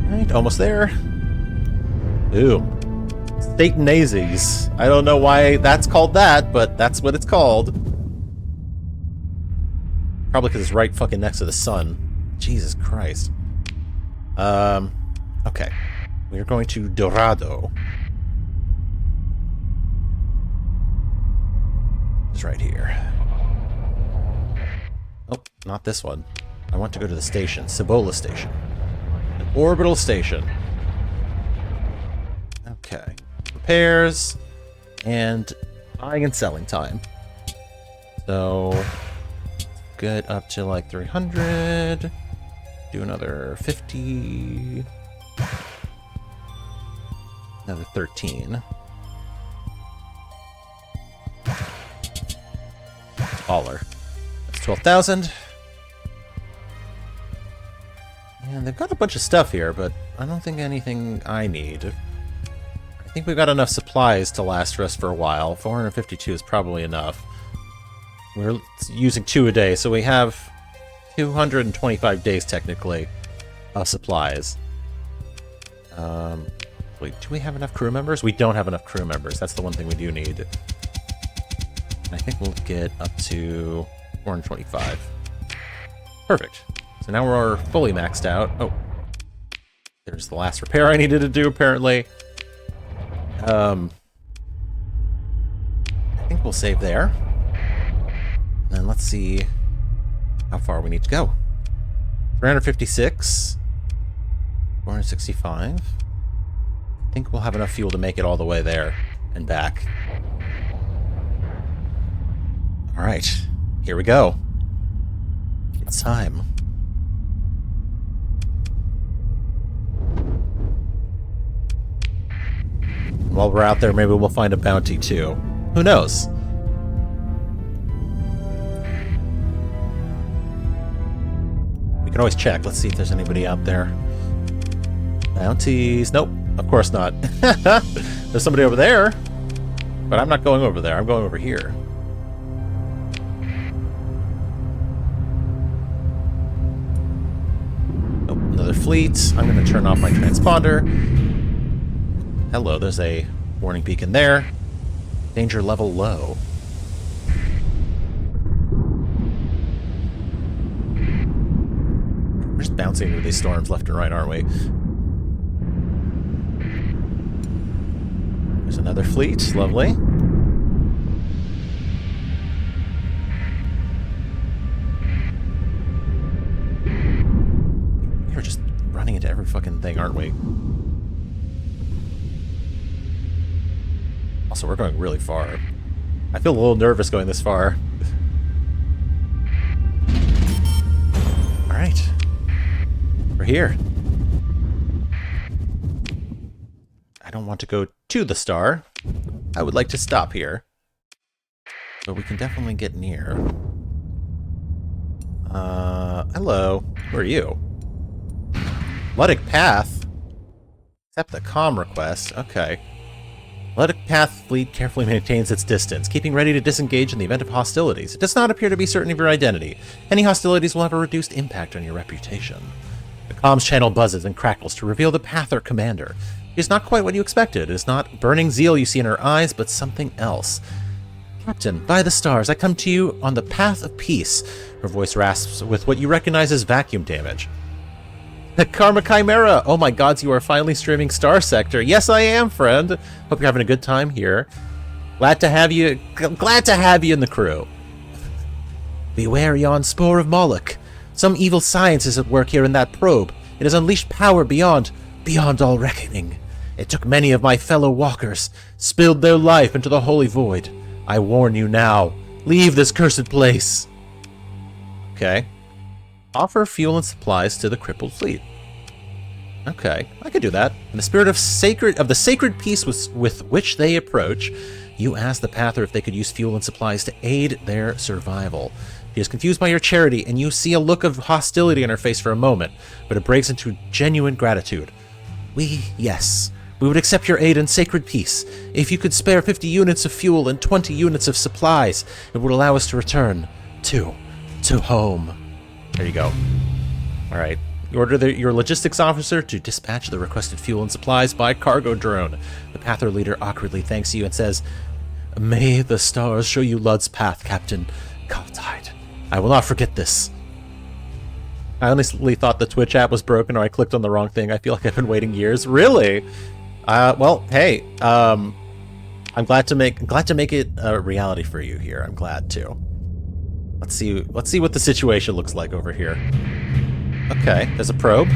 Alright, almost there. Ooh. Statanazes. I don't know why that's called that, but that's what it's called. Probably because it's right fucking next to the sun. Jesus Christ. Okay. We're going to Dorado. It's right here. Oh, not this one. I want to go to the station. Cibola Station. An orbital station. Okay. Repairs. And buying and selling time. So... good up to like 300. Do another 50. Another 13. Baller. That's 12,000. And they've got a bunch of stuff here, but I don't think anything I need. I think we've got enough supplies to last us for a while. 452 is probably enough. We're using 2 a day, so we have 225 days, technically, of supplies. Wait, do we have enough crew members? We don't have enough crew members. That's the one thing we do need. And I think we'll get up to 425. Perfect. So now we're fully maxed out. Oh. There's the last repair I needed to do, apparently. I think we'll save there. And let's see how far we need to go. 356. 465. I think we'll have enough fuel to make it all the way there and back. Alright, here we go. It's time. While we're out there, maybe we'll find a bounty too. Who knows? We can always check. Let's see if there's anybody out there. Bounties. Nope. Of course not. There's somebody over there. But I'm not going over there. I'm going over here. Oh, another fleet. I'm going to turn off my transponder. Hello, there's a warning beacon there. Danger level low. We're just bouncing into these storms left and right, aren't we? There's another fleet. Lovely. We're just running into every fucking thing, aren't we? Also, we're going really far. I feel a little nervous going this far. Alright. We're here. I don't want to go to the star. I would like to stop here. But we can definitely get near. Hello. Who are you? Luddic Path? Accept the comm request. Okay. Luddic Path fleet carefully maintains its distance, keeping ready to disengage in the event of hostilities. It does not appear to be certain of your identity. Any hostilities will have a reduced impact on your reputation. The comms channel buzzes and crackles to reveal the Pather commander. It is not quite what you expected. It is not burning zeal you see in her eyes, but something else. Captain, by the stars, I come to you on the path of peace. Her voice rasps with what you recognize as vacuum damage. The Karma Chimera! Oh my gods, you are finally streaming Starsector. Yes, I am, friend. Hope you're having a good time here. Glad to have you in the crew. Beware yon spore of Moloch. Some evil science is at work here in that probe. It has unleashed power beyond all reckoning. It took many of my fellow walkers, spilled their life into the holy void. I warn you now, leave this cursed place. Okay. Offer fuel and supplies to the crippled fleet. Okay, I could do that. In the spirit of the sacred peace with which they approach, you ask the Pather if they could use fuel and supplies to aid their survival. She is confused by your charity, and you see a look of hostility on her face for a moment, but it breaks into genuine gratitude. Yes, we would accept your aid in sacred peace. If you could spare 50 units of fuel and 20 units of supplies, it would allow us to return to home. There you go. All right. You order your logistics officer to dispatch the requested fuel and supplies by cargo drone. The Pather leader awkwardly thanks you and says, "May the stars show you Lud's path, Captain Kahtide. I will not forget this." I honestly thought the Twitch app was broken, or I clicked on the wrong thing. I feel like I've been waiting years. Really? Well, hey, I'm glad to make it a reality for you here. I'm glad to. Let's see what the situation looks like over here. Okay, there's a probe.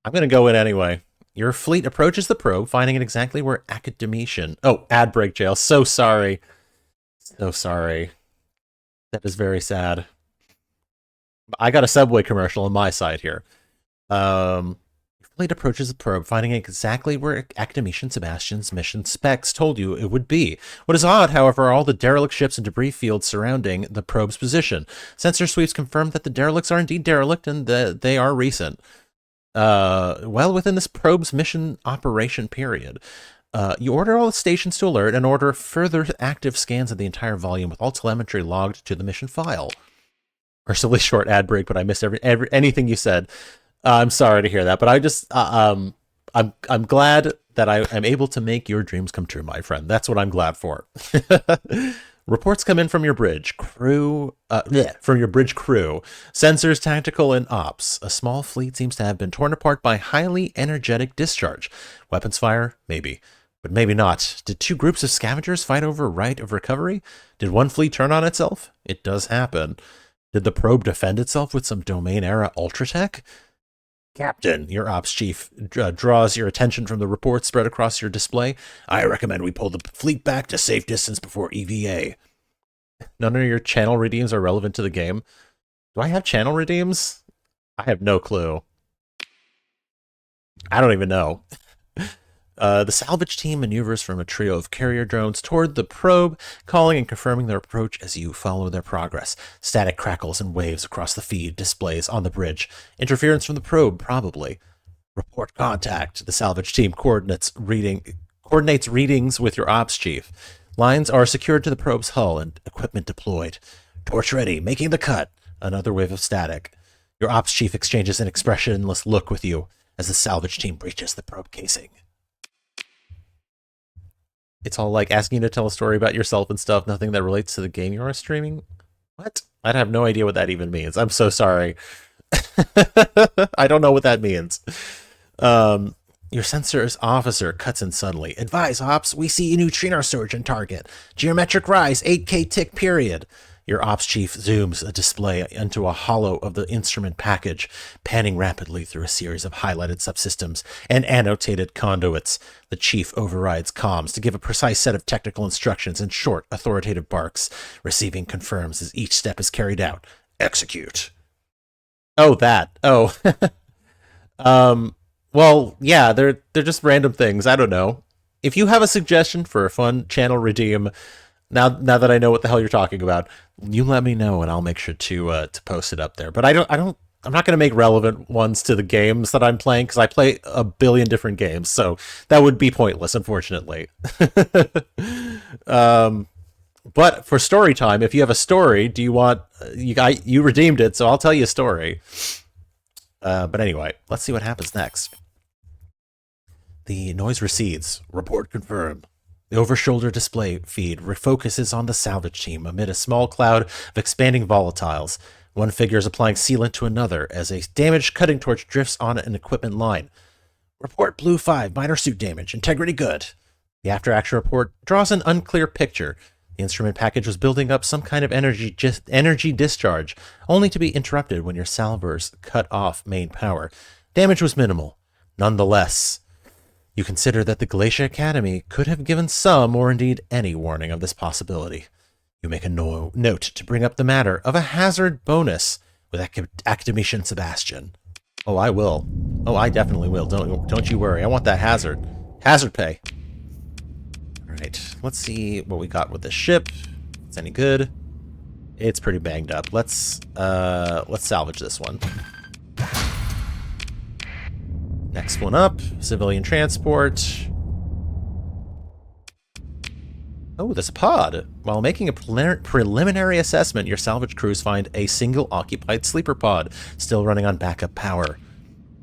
I'm gonna go in anyway. Your fleet approaches the probe, finding it exactly where Academician... Oh, ad break jail. So sorry. So sorry. That is very sad. I got a Subway commercial on my side here. Your fleet approaches the probe, finding it exactly where Academician Sebastian's mission specs told you it would be. What is odd, however, are all the derelict ships and debris fields surrounding the probe's position. Sensor sweeps confirm that the derelicts are indeed derelict and that they are recent. Well within this probe's mission operation period. You order all the stations to alert and order further active scans of the entire volume with all telemetry logged to the mission file. Mercifully short ad break, but I missed anything you said. I'm sorry to hear that, but I just I'm glad that I'm able to make your dreams come true, my friend. That's what I'm glad for. Reports come in from your bridge crew, sensors, tactical, and ops. A small fleet seems to have been torn apart by highly energetic discharge. Weapons fire, maybe, but maybe not. Did two groups of scavengers fight over right of recovery? Did one fleet turn on itself? It does happen. Did the probe defend itself with some domain-era ultratech? Captain, your ops chief draws your attention from the reports spread across your display. I recommend we pull the fleet back to safe distance before EVA. None of your channel redeems are relevant to the game. Do I have channel redeems? I have no clue. I don't even know. The salvage team maneuvers from a trio of carrier drones toward the probe, calling and confirming their approach as you follow their progress. Static crackles and waves across the feed displays on the bridge. Interference from the probe, probably. Report contact. The salvage team coordinates readings with your ops chief. Lines are secured to the probe's hull and equipment deployed. Torch ready, making the cut. Another wave of static. Your ops chief exchanges an expressionless look with you as the salvage team breaches the probe casing. It's all like asking you to tell a story about yourself and stuff, nothing that relates to the game you are streaming. What? I have no idea what that even means. I'm so sorry. I don't know what that means. Your sensors officer cuts in suddenly. Advise, ops, we see a neutrino surge in target. Geometric rise, 8K tick period. Your ops chief zooms a display into a hollow of the instrument package, panning rapidly through a series of highlighted subsystems and annotated conduits. The chief overrides comms to give a precise set of technical instructions in short, authoritative barks. Receiving confirms as each step is carried out. Execute. Oh, that. Oh. Well, yeah, they're just random things. I don't know. If you have a suggestion for a fun channel redeem, now that I know what the hell you're talking about, you let me know and I'll make sure to post it up there. But I'm not going to make relevant ones to the games that I'm playing because I play a billion different games, so that would be pointless, unfortunately. But for story time, if you have a story, do you want you redeemed it, so I'll tell you a story. But anyway, let's see what happens next. The noise recedes. Report confirmed. The over-shoulder display feed refocuses on the salvage team amid a small cloud of expanding volatiles. One figure is applying sealant to another as a damaged cutting torch drifts on an equipment line. Report Blue 5, minor suit damage, integrity good. The after-action report draws an unclear picture. The instrument package was building up some kind of energy discharge, only to be interrupted when your salvers cut off main power. Damage was minimal. Nonetheless, you consider that the Galatia Academy could have given some, or indeed any, warning of this possibility. You make a note to bring up the matter of a hazard bonus with Academician Sebastian. Oh, I will. Oh, I definitely will. Don't you worry. I want that hazard. Hazard pay. All right. Let's see what we got with this ship. If it's any good. It's pretty banged up. Let's salvage this one. Next one up, civilian transport. Oh, there's a pod. While making a preliminary assessment, your salvage crews find a single occupied sleeper pod, still running on backup power.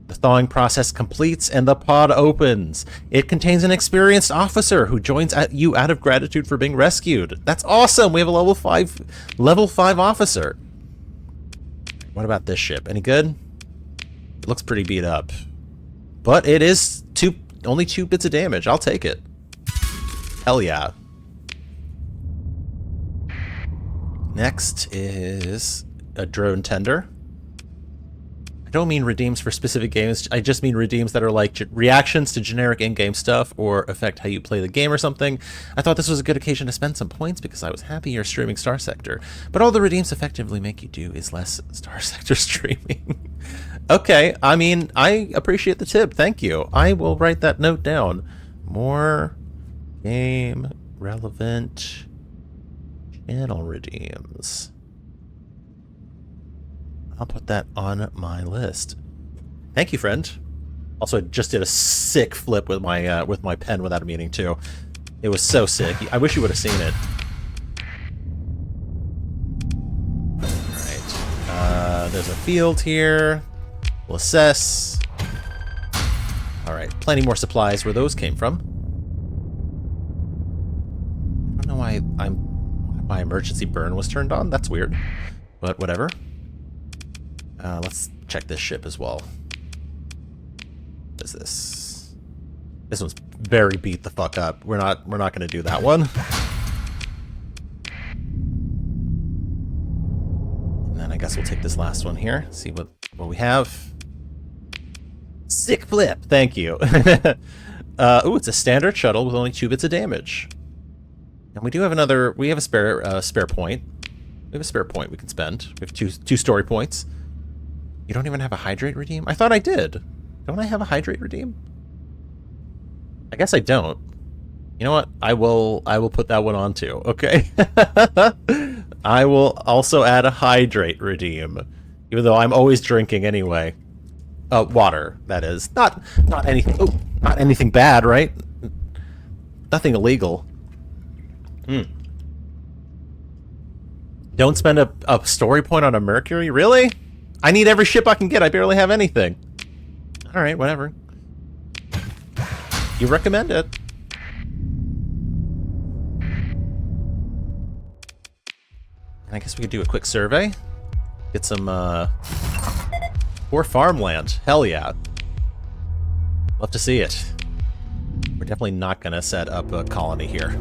The thawing process completes and the pod opens. It contains an experienced officer who joins you out of gratitude for being rescued. That's awesome. We have a level 5 officer. What about this ship? Any good? It looks pretty beat up. But it is only 2 bits of damage. I'll take it. Hell yeah. Next is a drone tender. I don't mean redeems for specific games. I just mean redeems that are like reactions to generic in-game stuff or affect how you play the game or something. I thought this was a good occasion to spend some points because I was happy you're streaming Starsector. But all the redeems effectively make you do is less Starsector streaming. Okay, I mean, I appreciate the tip. Thank you. I will write that note down. More game relevant channel redeems. I'll put that on my list. Thank you, friend. Also, I just did a sick flip with my pen without meaning to. It was so sick. I wish you would have seen it. All right. There's a field here. We'll assess. All right. Plenty more supplies where those came from. I don't know why my emergency burn was turned on. That's weird. But whatever. Let's check this ship as well. What is this? This one's very beat the fuck up. We're not gonna do that one. And then I guess we'll take this last one here. See what we have. Sick flip. Thank you. Ooh, it's a standard shuttle with only 2 bits of damage. And we do have another. We have a spare point. We have a spare point we can spend. We have two story points. You don't even have a hydrate redeem? I thought I did. Don't I have a hydrate redeem? I guess I don't. You know what? I will put that one on too. Okay. I will also add a hydrate redeem, even though I'm always drinking anyway. Water, that is. Not anything. Oh, not anything bad, right? Nothing illegal. Don't spend a story point on a Mercury? Really? I need every ship I can get. I barely have anything. Alright, whatever. You recommend it. And I guess we could do a quick survey. Get some, more farmland. Hell yeah. Love to see it. We're definitely not gonna set up a colony here.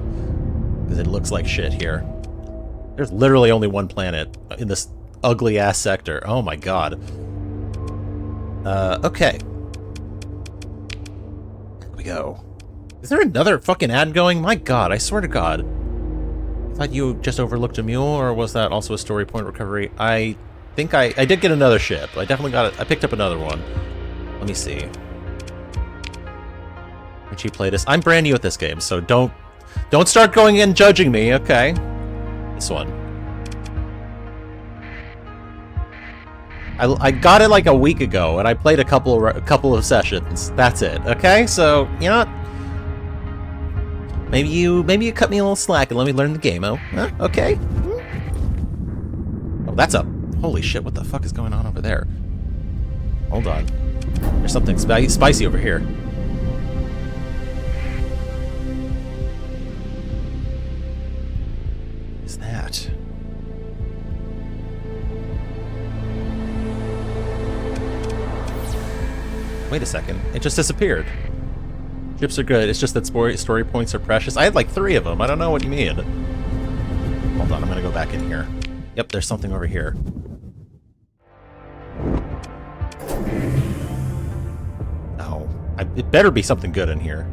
Because it looks like shit here. There's literally only one planet in this ugly-ass sector. Oh my god. Okay. Here we go. Is there another fucking ad going? My god, I swear to god. I thought you just overlooked a mule, or was that also a story point recovery? I think I did get another ship. I definitely got it. I picked up another one. Let me see. Would you play this? I'm brand new at this game, so don't start going and judging me, okay? This one. I got it like a week ago, and I played a couple of sessions. That's it. Okay, so you know what? Maybe you cut me a little slack and let me learn the game. Oh, huh? Okay. Oh, that's a holy shit! What the fuck is going on over there? Hold on. There's something spicy over here. What is that? Wait a second. It just disappeared. Ships are good. It's just that story points are precious. I had like 3 of them. I don't know what you mean. Hold on. I'm going to go back in here. Yep, there's something over here. Oh. It better be something good in here.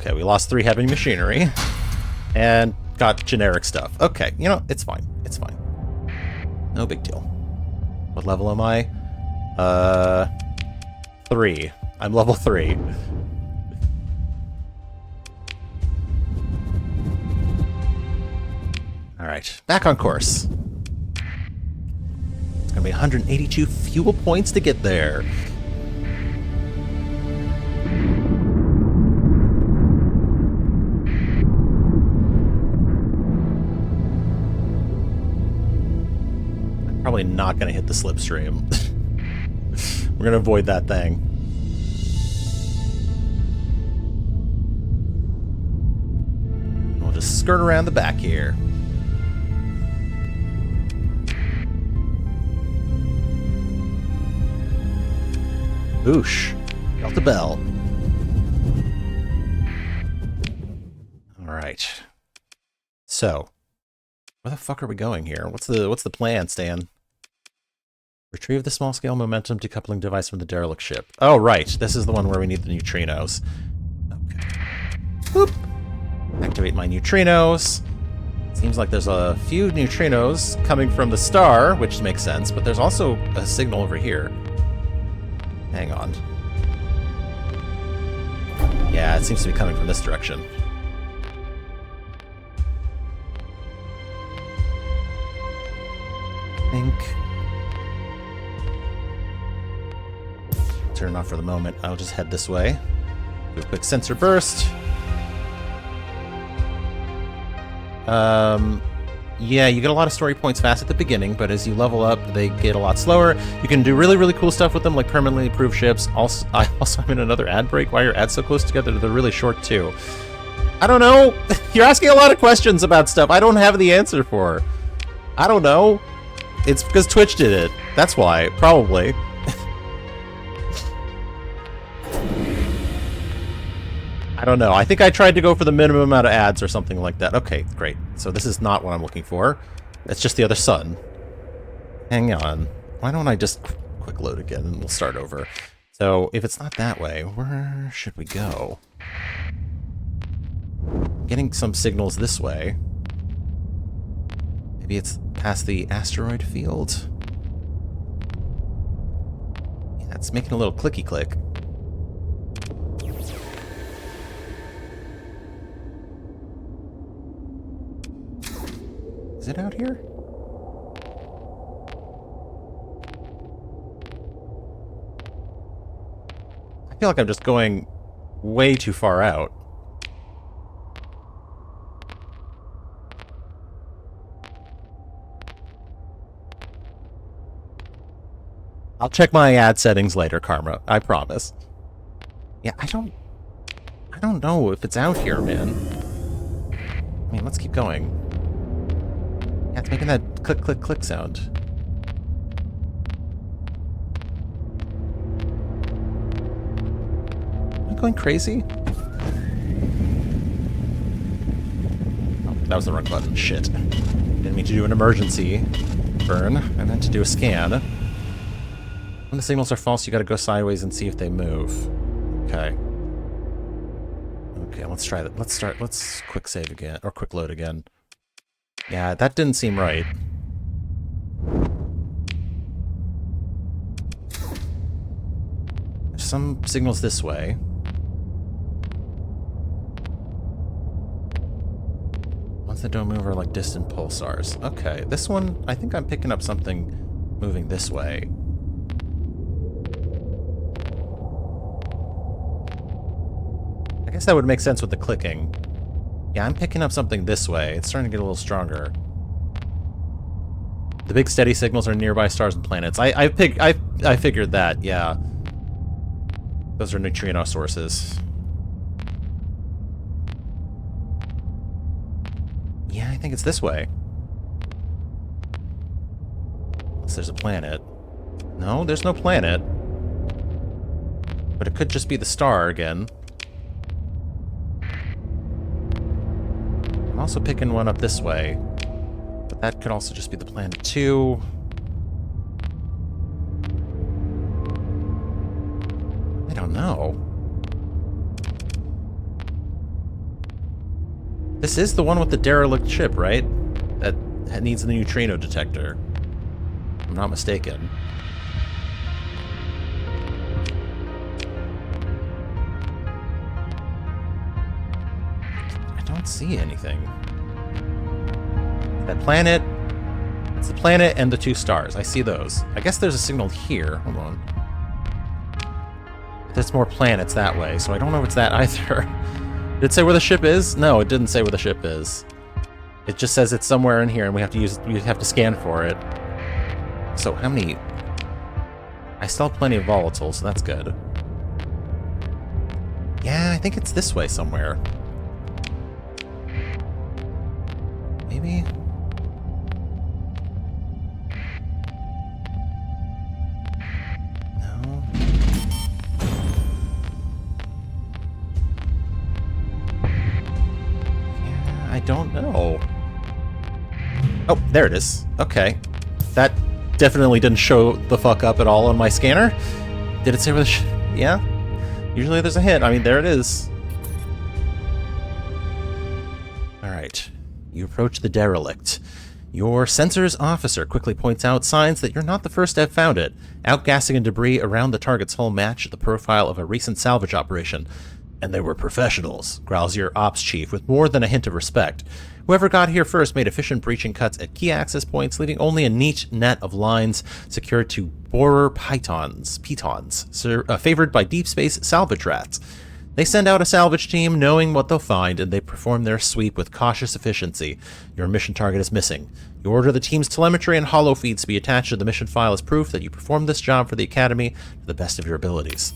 Okay, we lost 3 heavy machinery. And got generic stuff. Okay, you know, it's fine. It's fine. No big deal. What level am I? 3. I'm level 3. Alright, back on course. It's gonna be 182 fuel points to get there. I'm probably not gonna hit the slipstream. We're gonna avoid that thing. We'll just skirt around the back here. Boosh. Delta Bell. Alright. So, where the fuck are we going here? What's the plan, Stan? Retrieve the small-scale momentum decoupling device from the derelict ship. Oh, right. This is the one where we need the neutrinos. Okay. Boop. Activate my neutrinos. Seems like there's a few neutrinos coming from the star, which makes sense, but there's also a signal over here. Hang on. Yeah, it seems to be coming from this direction. I think... turn it off for the moment. I'll just head this way. Do a quick sensor burst. Yeah, you get a lot of story points fast at the beginning, but as you level up, they get a lot slower. You can do really, really cool stuff with them, like permanently improved ships. Also, I'm in another ad break. Why are your ads so close together? They're really short, too. I don't know. You're asking a lot of questions about stuff I don't have the answer for. I don't know. It's because Twitch did it. That's why, probably. I don't know. I think I tried to go for the minimum amount of ads or something like that. Okay, great. So this is not what I'm looking for. It's just the other sun. Hang on. Why don't I just quick load again and we'll start over. So if it's not that way, where should we go? Getting some signals this way. Maybe it's past the asteroid field. Yeah, it's making a little clicky click. Is it out here? I feel like I'm just going way too far out. I'll check my ad settings later, Karma. I promise. Yeah, I don't know if it's out here, man. I mean, let's keep going. Yeah, it's making that click, click, click sound. Am I going crazy? Oh, that was the wrong button. Shit. Didn't mean to do an emergency burn. I meant to do a scan. When the signals are false, you gotta go sideways and see if they move. Okay. Okay, let's try that. Let's quick save again, or quick load again. Yeah, that didn't seem right. There's some signals this way. Ones that don't move are like distant pulsars. Okay, this one, I think I'm picking up something moving this way. I guess that would make sense with the clicking. Yeah, I'm picking up something this way. It's starting to get a little stronger. The big steady signals are nearby stars and planets. I figured that, yeah. Those are neutrino sources. Yeah, I think it's this way. Unless there's a planet. No, there's no planet. But it could just be the star again. I'm also picking one up this way, but that could also just be the planet too. I don't know. This is the one with the derelict ship, right? That needs the neutrino detector. I'm not mistaken. I don't see anything. That planet. It's the planet and the 2 stars. I see those. I guess there's a signal here. Hold on. There's more planets that way, so I don't know if it's that either. Did it say where the ship is? No, it didn't say where the ship is. It just says it's somewhere in here, and we have to scan for it. So how many? I still have plenty of volatiles, so that's good. Yeah, I think it's this way somewhere. Maybe. No. Yeah, I don't know. Oh, there it is. Okay. That definitely didn't show the fuck up at all on my scanner. Did it say where the yeah? Usually there's a hint. I mean, there it is. Alright. You approach the derelict. Your sensors officer quickly points out signs that you're not the first to have found it. Outgassing and debris around the target's hull match the profile of a recent salvage operation. And they were professionals, growls your ops chief with more than a hint of respect. Whoever got here first made efficient breaching cuts at key access points, leaving only a neat net of lines secured to borer pitons, favored by deep space salvage rats. They send out a salvage team knowing what they'll find, and they perform their sweep with cautious efficiency. Your mission target is missing. You order the team's telemetry and holo feeds to be attached to the mission file as proof that you performed this job for the Academy to the best of your abilities.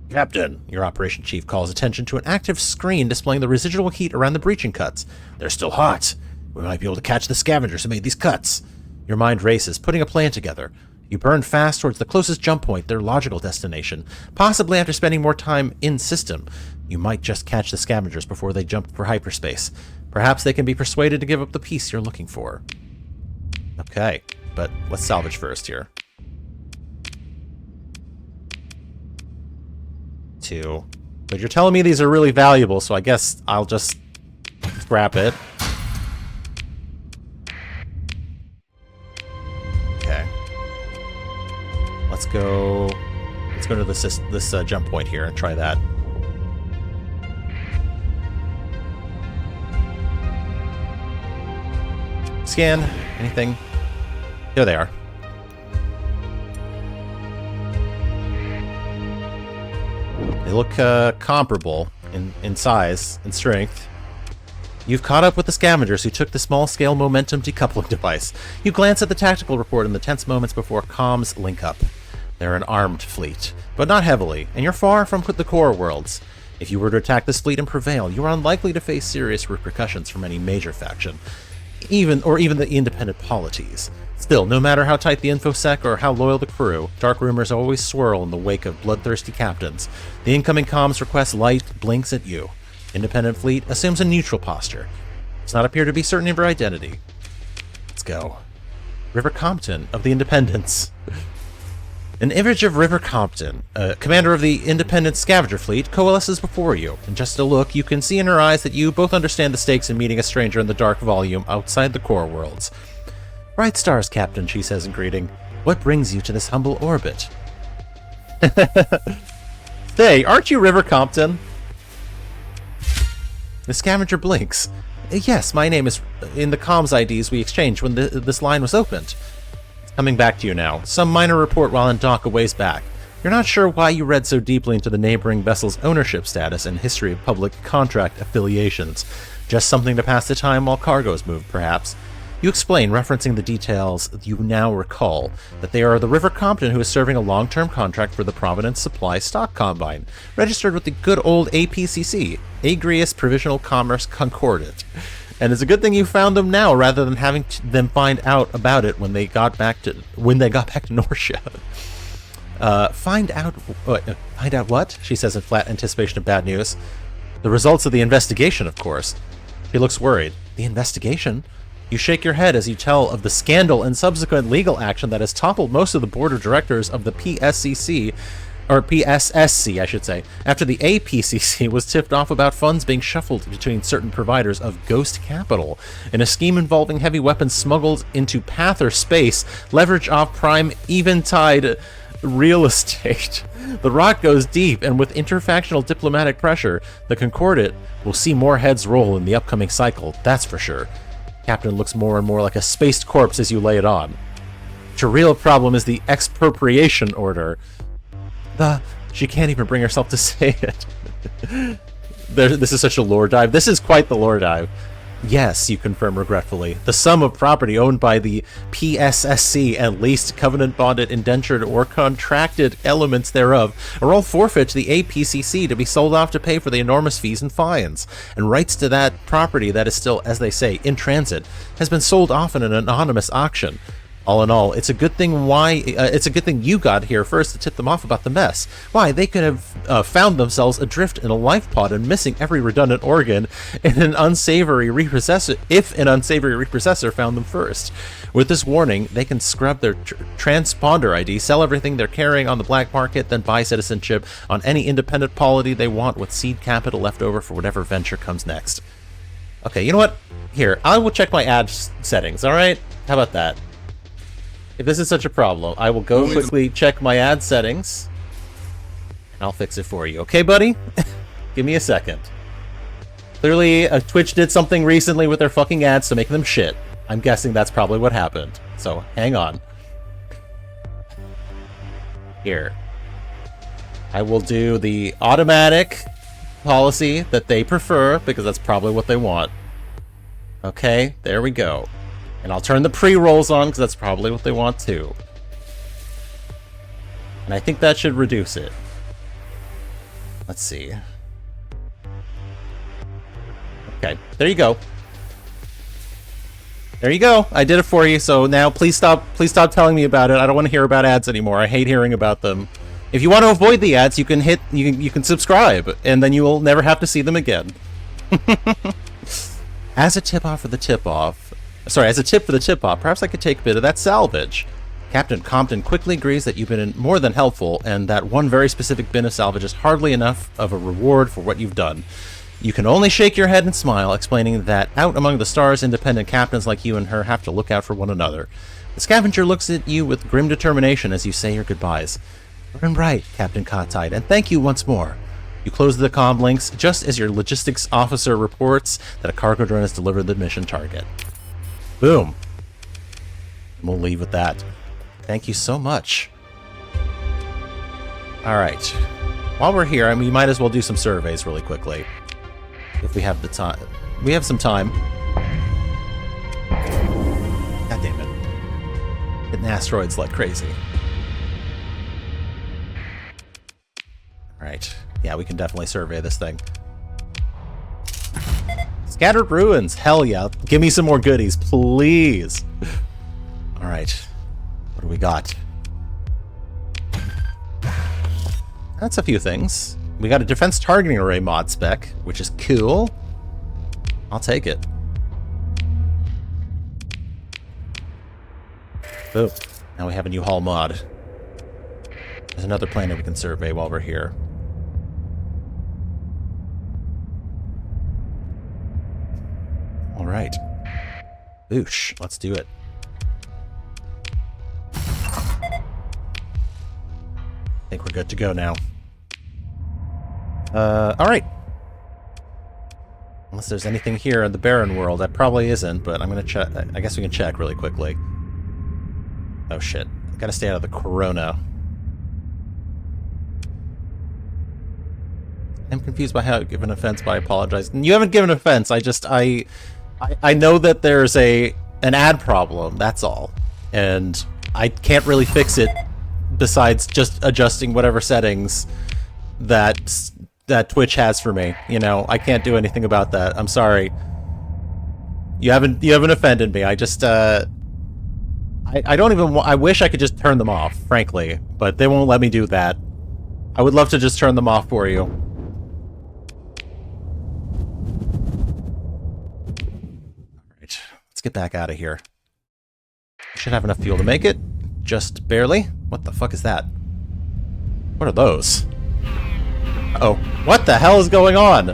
Captain, your operation chief calls attention to an active screen displaying the residual heat around the breaching cuts. They're still hot. We might be able to catch the scavengers who made these cuts. Your mind races, putting a plan together. You burn fast towards the closest jump point, their logical destination. Possibly after spending more time in-system, you might just catch the scavengers before they jump for hyperspace. Perhaps they can be persuaded to give up the piece you're looking for. Okay, but let's salvage first here. 2. But you're telling me these are really valuable, so I guess I'll just scrap it. Okay. Let's go to this jump point here and try that. Scan. Anything? There they are. They look comparable in size and strength. You've caught up with the scavengers who took the small-scale momentum decoupling device. You glance at the tactical report in the tense moments before comms link up. They're an armed fleet, but not heavily, and you're far from the core worlds. If you were to attack this fleet and prevail, you are unlikely to face serious repercussions from any major faction, even the independent polities. Still, no matter how tight the infosec or how loyal the crew, dark rumors always swirl in the wake of bloodthirsty captains. The incoming comms request light blinks at you. Independent fleet assumes a neutral posture. Does not appear to be certain of your identity. Let's go. River Compton of the Independents. An image of River Compton, commander of the Independent Scavenger Fleet, coalesces before you. In just a look, you can see in her eyes that you both understand the stakes in meeting a stranger in the dark volume outside the core worlds. Bright stars, Captain, she says in greeting. What brings you to this humble orbit? Say, aren't you River Compton? The scavenger blinks. Yes, my name is in the comms IDs we exchanged when this line was opened. It's coming back to you now. Some minor report while in dock a ways back. You're not sure why you read so deeply into the neighboring vessel's ownership status and history of public contract affiliations. Just something to pass the time while cargoes moved, perhaps. You explain, referencing the details you now recall, that they are the River Compton who is serving a long-term contract for the Providence Supply Stock Combine, registered with the good old APCC, Agrius Provisional Commerce Concordat. And it's a good thing you found them now, rather than having them find out about it when they got back to Norcia. Find out what? She says in flat anticipation of bad news. The results of the investigation, of course. He looks worried. The investigation? You shake your head as you tell of the scandal and subsequent legal action that has toppled most of the board of directors of the PSCC or PSSC, I should say, after the APCC was tipped off about funds being shuffled between certain providers of ghost capital in a scheme involving heavy weapons smuggled into path or space, leverage off prime eventide real estate. The rot goes deep, and with interfactional diplomatic pressure, the Concordat will see more heads roll in the upcoming cycle, that's for sure. Captain looks more and more like a spaced corpse as you lay it on. The real problem is the expropriation order. She can't even bring herself to say it. This is such a lore dive. This is quite the lore dive. Yes, you confirm regretfully. The sum of property owned by the PSSC and leased, covenant-bonded, indentured, or contracted elements thereof are all forfeit to the APCC to be sold off to pay for the enormous fees and fines. And rights to that property that is still, as they say, in transit, has been sold off in an anonymous auction. All in all, it's a good thing you got here first to tip them off about the mess. Why, they could have found themselves adrift in a life pod and missing every redundant organ in an unsavory repossessor, if an unsavory repossessor found them first. With this warning, they can scrub their transponder ID, sell everything they're carrying on the black market, then buy citizenship on any independent polity they want with seed capital left over for whatever venture comes next. Okay, you know what? Here, I will check my ad settings, alright? How about that? If this is such a problem, I will go quickly check my ad settings, and I'll fix it for you. Okay, buddy? Give me a second. Clearly, Twitch did something recently with their fucking ads to make them shit. I'm guessing that's probably what happened. So, hang on. Here. I will do the automatic policy that they prefer, because that's probably what they want. Okay, there we go. And I'll turn the pre-rolls on, because that's probably what they want too. And I think that should reduce it. Let's see. Okay, there you go. There you go. I did it for you, so now please stop telling me about it. I don't want to hear about ads anymore. I hate hearing about them. If you want to avoid the ads, you can subscribe, and then you will never have to see them again. As a tip-off for the tip-off, as a tip for the tip-off, perhaps I could take a bit of that salvage. Captain Compton quickly agrees that you've been more than helpful, and that one very specific bin of salvage is hardly enough of a reward for what you've done. You can only shake your head and smile, explaining that out among the stars, independent captains like you and her have to look out for one another. The scavenger looks at you with grim determination as you say your goodbyes. You're right, Captain Kahtide, and thank you once more. You close the comm links just as your logistics officer reports that a cargo drone has delivered the mission target. Boom. And we'll leave with that. Thank you so much. Alright. While we're here, we might as well do some surveys really quickly. If we have the time. We have some time. God damn it. Hitting asteroids like crazy. Alright. Yeah, we can definitely survey this thing. Scattered ruins. Hell yeah. Give me some more goodies, please. Alright. What do we got? That's a few things. We got a defense targeting array mod spec, which is cool. I'll take it. Boom. Now we have a new hull mod. There's another planet we can survey while we're here. Alright. Boosh. Let's do it. I think we're good to go now. Alright. Unless there's anything here in the barren world. That probably isn't, but I'm gonna check. I guess we can check really quickly. Oh shit. I gotta stay out of the corona. I'm confused by how I've given offense, but I apologize. You haven't given offense. I know that there's an ad problem, that's all. And I can't really fix it besides just adjusting whatever settings that Twitch has for me. You know, I can't do anything about that. I'm sorry. You haven't offended me. I just I don't even I wish I could just turn them off, frankly, but they won't let me do that. I would love to just turn them off for you. Let's get back out of here. We should have enough fuel to make it. Just barely. What the fuck is that? What are those? Uh-oh. What the hell is going on?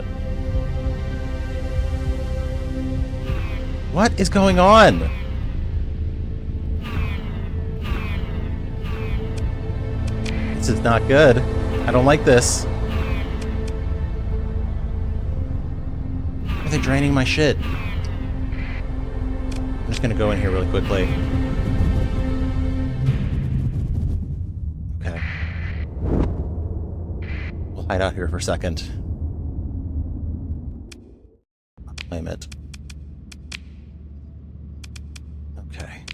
What is going on? This is not good. I don't like this. Are they draining my shit? I'm just gonna go in here really quickly. Okay. We'll hide out here for a second. I'll claim it. Okay.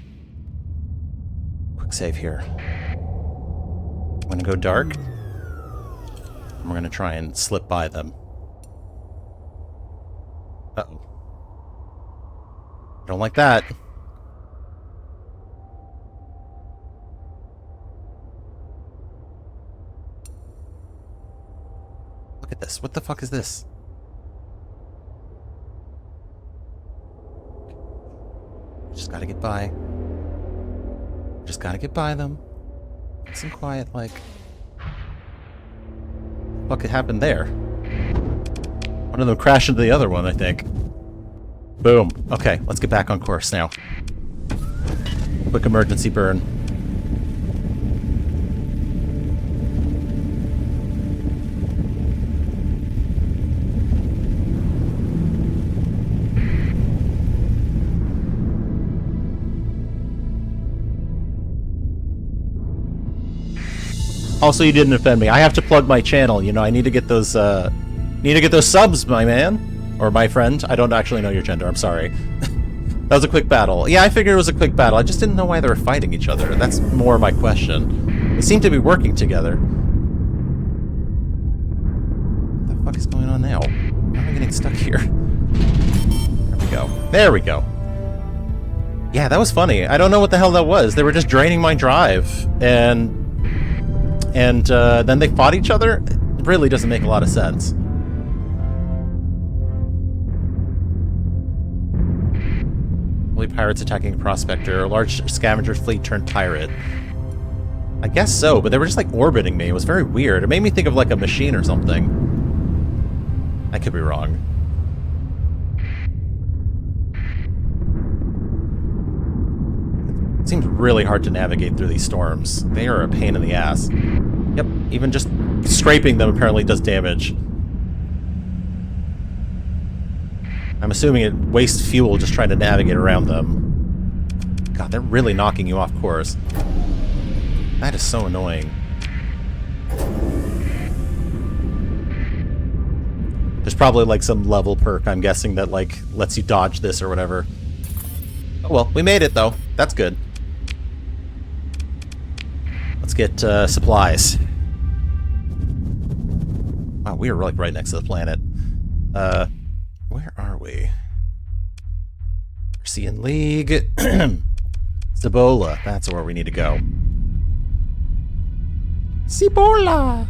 Quick save here. I'm gonna go dark. And we're gonna try and slip by them. Uh-oh. Don't like that. Look at this. What the fuck is this? Just gotta get by. Just gotta get by them. Some quiet, like... What happened there? One of them crashed into the other one, I think. Boom. Okay, let's get back on course now. Quick emergency burn. Also, you didn't offend me. I have to plug my channel. You know, I need to get those, subs, my man. Or my friend. I don't actually know your gender. I'm sorry. That was a quick battle. Yeah, I figured it was a quick battle. I just didn't know why they were fighting each other. That's more my question. They seem to be working together. What the fuck is going on now? How am I getting stuck here? There we go. There we go. Yeah, that was funny. I don't know what the hell that was. They were just draining my drive. And then they fought each other? It really doesn't make a lot of sense. Holy pirates attacking a prospector. A large scavenger fleet turned pirate. I guess so, but they were just like orbiting me. It was very weird. It made me think of like a machine or something. I could be wrong. It seems really hard to navigate through these storms. They are a pain in the ass. Yep, even just scraping them apparently does damage. I'm assuming it wastes fuel just trying to navigate around them. God, they're really knocking you off course. That is so annoying. There's probably like some level perk, I'm guessing, that like lets you dodge this or whatever. Oh well, we made it though. That's good. Let's get supplies. Wow, we are like right next to the planet. Where are we? Persean League. Cibola. That's where we need to go. Cibola!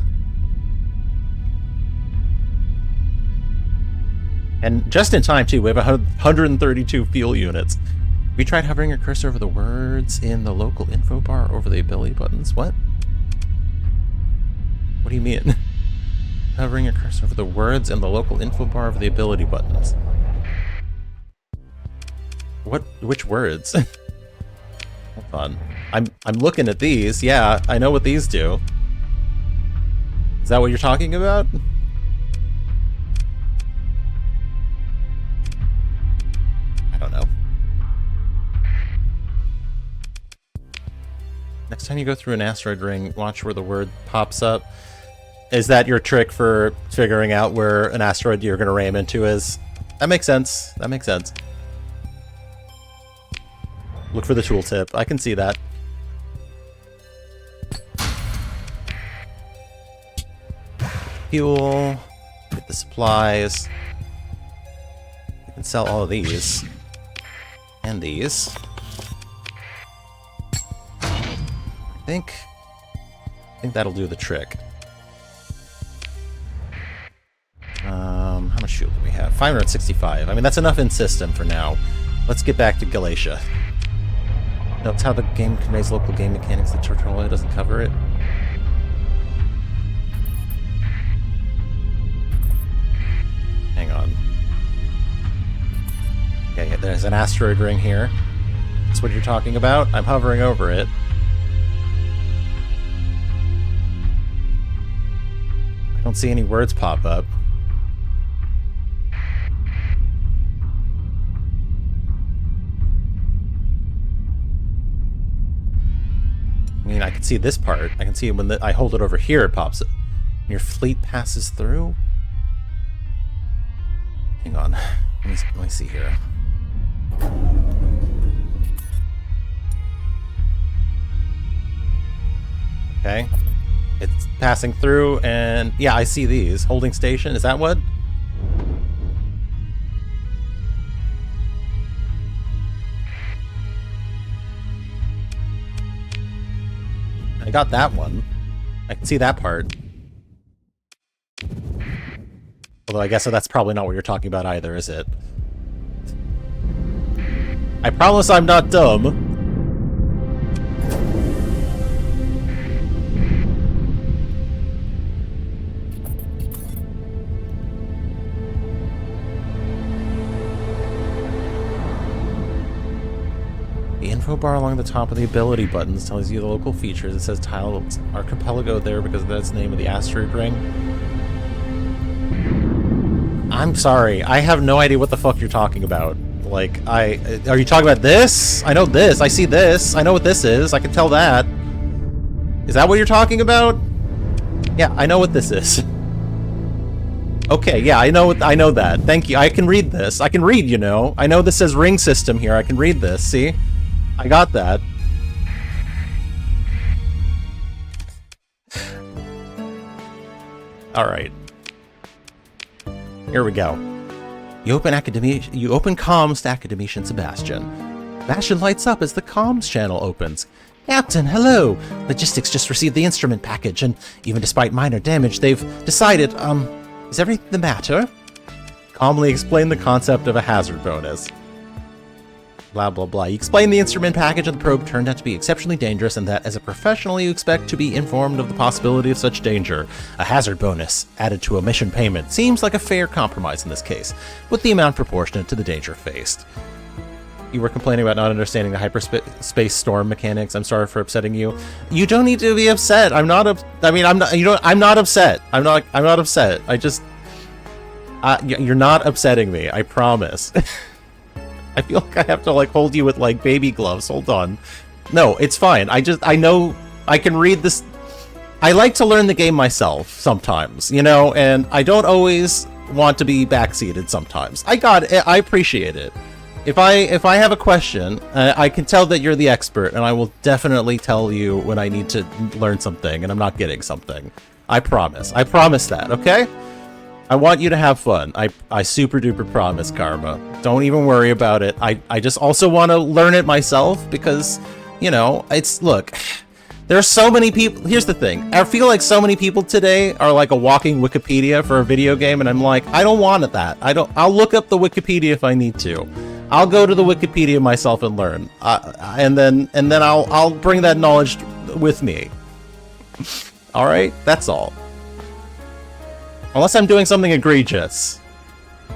And just in time, too. We have 132 fuel units. We tried hovering your cursor over the words in the local info bar over the ability buttons. What? What do you mean? Hovering your cursor over the words in the local info bar over the ability buttons. What? Which words? Hold on. I'm looking at these. Yeah, I know what these do. Is that what you're talking about? I don't know. Next time you go through an asteroid ring, watch where the word pops up. Is that your trick for figuring out where an asteroid you're going to ram into is? That makes sense. That makes sense. Look for the tooltip. I can see that. Fuel. Get the supplies. We can sell all of these. And these. I think that'll do the trick. How much fuel do we have? 565. I mean, that's enough in system for now. Let's get back to Galatia. Notes how the game conveys local game mechanics. The tutorial doesn't cover it. Okay, there's an asteroid ring here. That's what you're talking about? I'm hovering over it. I don't see any words pop up. I mean, I can see this part. I can see when I hold it over here, it pops up. Your fleet passes through? Hang on. Let me see here. Okay. It's passing through, and yeah, I see these. Holding station, is that what? I got that one. I can see that part. Although I guess that's probably not what you're talking about either, is it? I promise I'm not dumb. The info bar along the top of the ability buttons tells you the local features. It says Tile Archipelago there because that's the name of the asteroid ring. I'm sorry. I have no idea what the fuck you're talking about. Like, are you talking about this? I know this. I see this. I know what this is. I can tell that. Is that what you're talking about? Yeah, I know what this is. Okay, yeah, I know that. Thank you. I can read this. I can read, you know. I know this says ring system here. I can read this. See? I got that. Alright. Here we go. You open comms to Academician Sebastian. Sebastian lights up as the comms channel opens. Captain, hello! Logistics just received the instrument package, and even despite minor damage, they've decided, is everything the matter? Calmly explain the concept of a hazard bonus. Blah, blah, blah. You explain the instrument package of the probe turned out to be exceptionally dangerous, and that as a professional you expect to be informed of the possibility of such danger. A hazard bonus added to a mission payment seems like a fair compromise in this case, with the amount proportionate to the danger faced. You were complaining about not understanding the hyperspace storm mechanics. I'm sorry for upsetting you. You don't need to be upset. I'm not upset. I'm not upset. I just you're not upsetting me. I promise. I feel like I have to like hold you with like baby gloves. Hold on. No, it's fine. I know I can read this. I like to learn the game myself sometimes, you know, and I don't always want to be backseated sometimes. I appreciate it. If I have a question, I can tell that you're the expert, and I will definitely tell you when I need to learn something and I'm not getting something. I promise. I promise that, okay? I want you to have fun. I super duper promise, Karma. Don't even worry about it. I just also want to learn it myself because, you know, look, there are so many people. Here's the thing. I feel like so many people today are like a walking Wikipedia for a video game, and I'm like, I don't want that. I'll look up the Wikipedia if I need to. I'll go to the Wikipedia myself and learn. And then I'll bring that knowledge with me. All right? That's all. Unless I'm doing something egregious,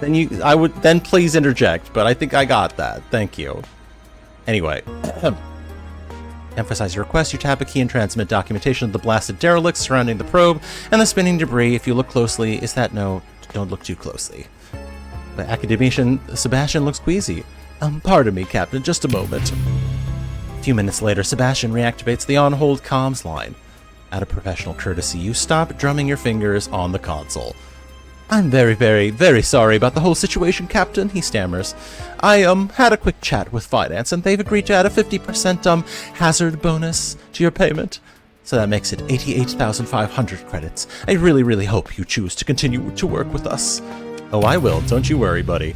then please interject, but I think I got that. Thank you. Anyway, emphasize your request. You tap a key and transmit documentation of the blasted derelicts surrounding the probe and the spinning debris. If you look closely, is that no? Don't look too closely. But Academician Sebastian looks queasy. Pardon me, Captain, just a moment. A few minutes later, Sebastian reactivates the on-hold comms line. Out of professional courtesy, you stop drumming your fingers on the console. I'm very, very, very sorry about the whole situation, Captain, he stammers. I, had a quick chat with finance, and they've agreed to add a 50%, hazard bonus to your payment. So that makes it 88,500 credits. I really, really hope you choose to continue to work with us. Oh, I will. Don't you worry, buddy.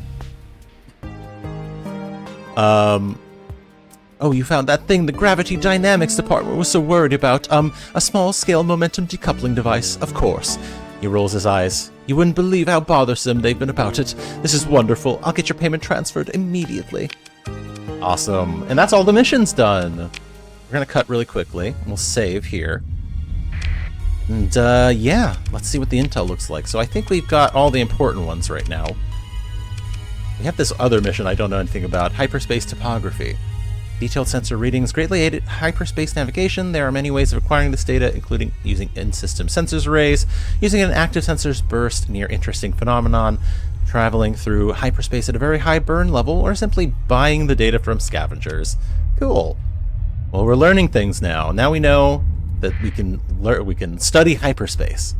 Oh, you found that thing the Gravity Dynamics Department was so worried about. A small-scale momentum decoupling device, of course. He rolls his eyes. You wouldn't believe how bothersome they've been about it. This is wonderful. I'll get your payment transferred immediately. Awesome. And that's all the missions done. We're gonna cut really quickly. We'll save here. And, yeah. Let's see what the intel looks like. So I think we've got all the important ones right now. We have this other mission I don't know anything about. Hyperspace topography. Detailed sensor readings greatly aided hyperspace navigation. There are many ways of acquiring this data, including using in-system sensors arrays, using an active sensors burst near interesting phenomenon, traveling through hyperspace at a very high burn level, or simply buying the data from scavengers. Cool. Well, we're learning things now. Now we know that we can study hyperspace.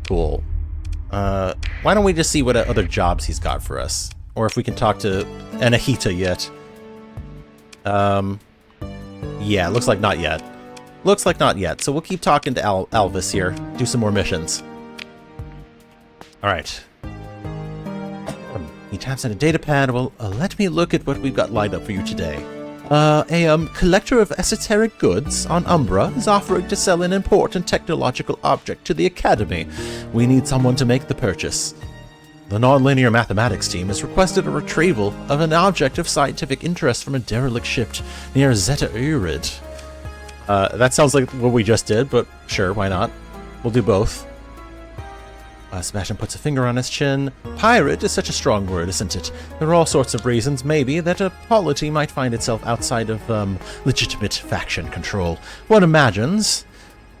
Cool. Why don't we just see what other jobs he's got for us? Or if we can talk to Anahita yet. Yeah, looks like not yet. Looks like not yet. So we'll keep talking to Alvis here. Do some more missions. Alright. He taps in a data pad. Well, let me look at what we've got lined up for you today. A collector of esoteric goods on Umbra is offering to sell an important technological object to the Academy. We need someone to make the purchase. The nonlinear mathematics team has requested a retrieval of an object of scientific interest from a derelict ship near Zeta Urid. That sounds like what we just did, but sure, why not? We'll do both. Sebastian puts a finger on his chin. Pirate is such a strong word, isn't it? There are all sorts of reasons, maybe, that a polity might find itself outside of, legitimate faction control. One imagines.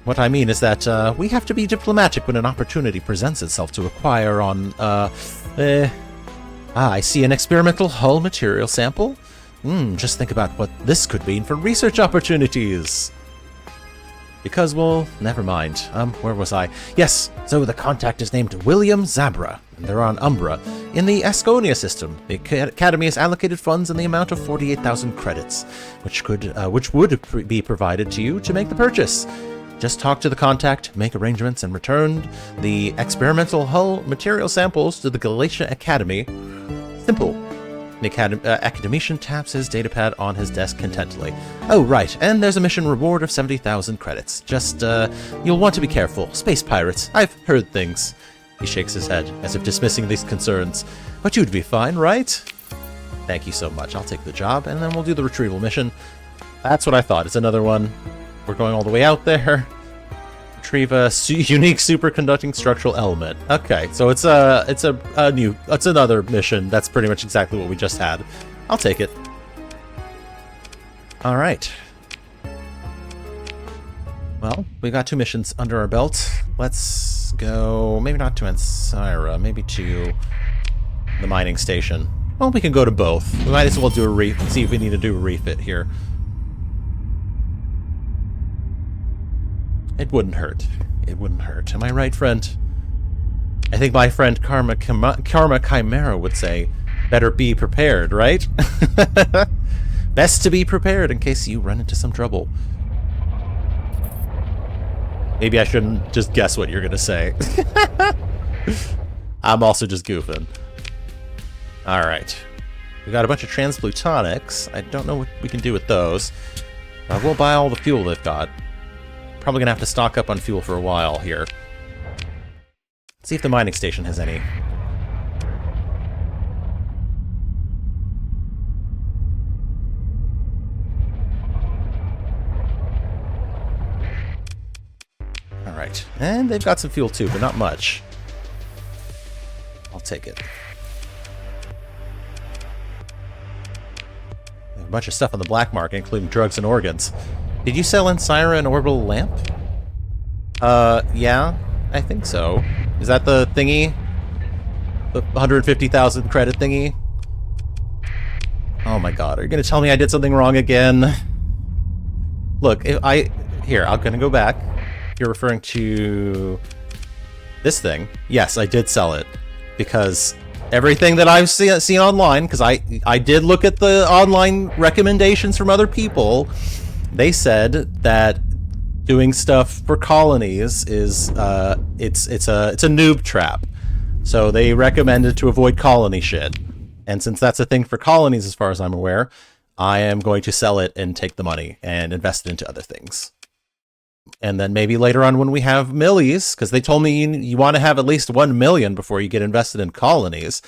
What I mean is that, we have to be diplomatic when an opportunity presents itself to acquire on, I see an experimental hull material sample. Just think about what this could mean for research opportunities. Because, well, never mind. Where was I? Yes, so the contact is named William Zabra, and they're on Umbra. In the Asconia system, the Academy has allocated funds in the amount of 48,000 credits, which would be provided to you to make the purchase. Just talk to the contact, make arrangements, and return the experimental hull material samples to the Galatia Academy. Simple. The academician taps his datapad on his desk contentedly. Oh, right, and there's a mission reward of 70,000 credits. Just, you'll want to be careful. Space pirates, I've heard things. He shakes his head, as if dismissing these concerns. But you'd be fine, right? Thank you so much. I'll take the job, and then we'll do the retrieval mission. That's what I thought. It's another one. We're going all the way out there. Retrieve a unique superconducting structural element. Okay, so it's another mission. That's pretty much exactly what we just had. I'll take it. All right. Well, we got 2 missions under our belt. Let's go, maybe not to Ansira, maybe to the mining station. Well, we can go to both. We might as well do a see if we need to do a refit here. It wouldn't hurt. It wouldn't hurt. Am I right, friend? I think my friend Karma Chimera would say, better be prepared, right? Best to be prepared in case you run into some trouble. Maybe I shouldn't just guess what you're going to say. I'm also just goofing. Alright. We got a bunch of transplutonics. I don't know what we can do with those. We'll buy all the fuel they've got. Probably gonna have to stock up on fuel for a while here. Let's see if the mining station has any. Alright, and they've got some fuel too, but not much. I'll take it. They have a bunch of stuff on the black market, including drugs and organs. Did you sell Ansira an orbital lamp? Yeah, I think so. Is that the thingy? The 150,000 credit thingy? Oh my god, are you gonna tell me I did something wrong again? Look, if I'm gonna go back. You're referring to this thing. Yes, I did sell it. Because everything that I've seen online, because I did look at the online recommendations from other people, they said that doing stuff for colonies is it's a noob trap. So they recommended to avoid colony shit. And since that's a thing for colonies as far as I'm aware, I am going to sell it and take the money and invest it into other things. And then maybe later on when we have millies, because they told me you want to have at least 1 million before you get invested in colonies,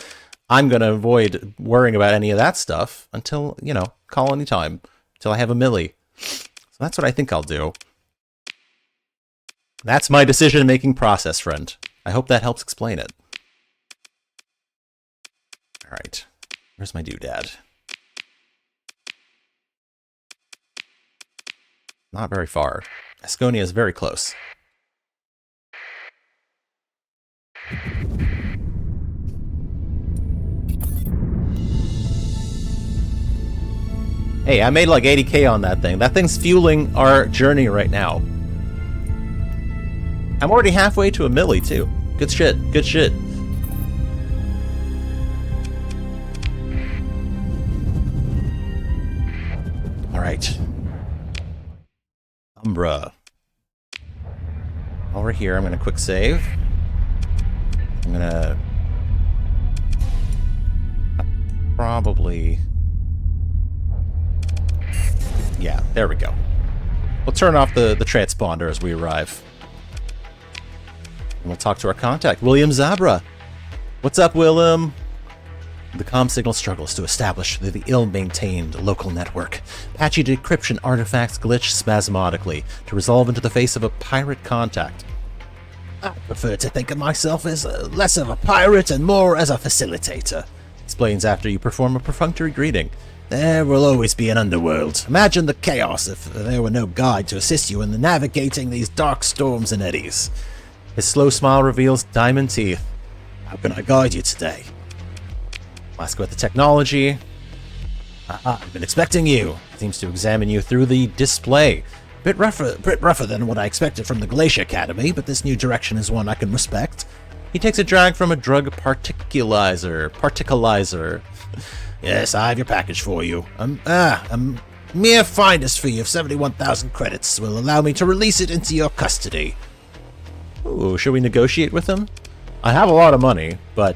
I'm going to avoid worrying about any of that stuff until, you know, colony time, until I have a milli. So that's what I think I'll do. That's my decision-making process, friend. I hope that helps explain it. Alright. Where's my doodad? Not very far. Asconia is very close. Hey, I made like 80k on that thing. That thing's fueling our journey right now. I'm already halfway to a milli, too. Good shit. Good shit. Alright. Umbra. While we're here, I'm gonna quick save. I'm gonna... probably... yeah, there we go. We'll turn off the transponder as we arrive. And we'll talk to our contact, William Zabra. What's up, Willem? The comm signal struggles to establish the ill-maintained local network. Patchy decryption artifacts glitch spasmodically to resolve into the face of a pirate contact. I prefer to think of myself as less of a pirate and more as a facilitator, explains after you perform a perfunctory greeting. There will always be an underworld. Imagine the chaos if there were no guide to assist you in navigating these dark storms and eddies. His slow smile reveals diamond teeth. How can I guide you today? Ask about the technology. I've been expecting you. Seems to examine you through the display. Bit rougher than what I expected from the Galatia Academy, but this new direction is one I can respect. He takes a drag from a drug particleizer. Yes, I have your package for you. A mere finder's fee of 71,000 credits will allow me to release it into your custody. Ooh, should we negotiate with him? I have a lot of money, but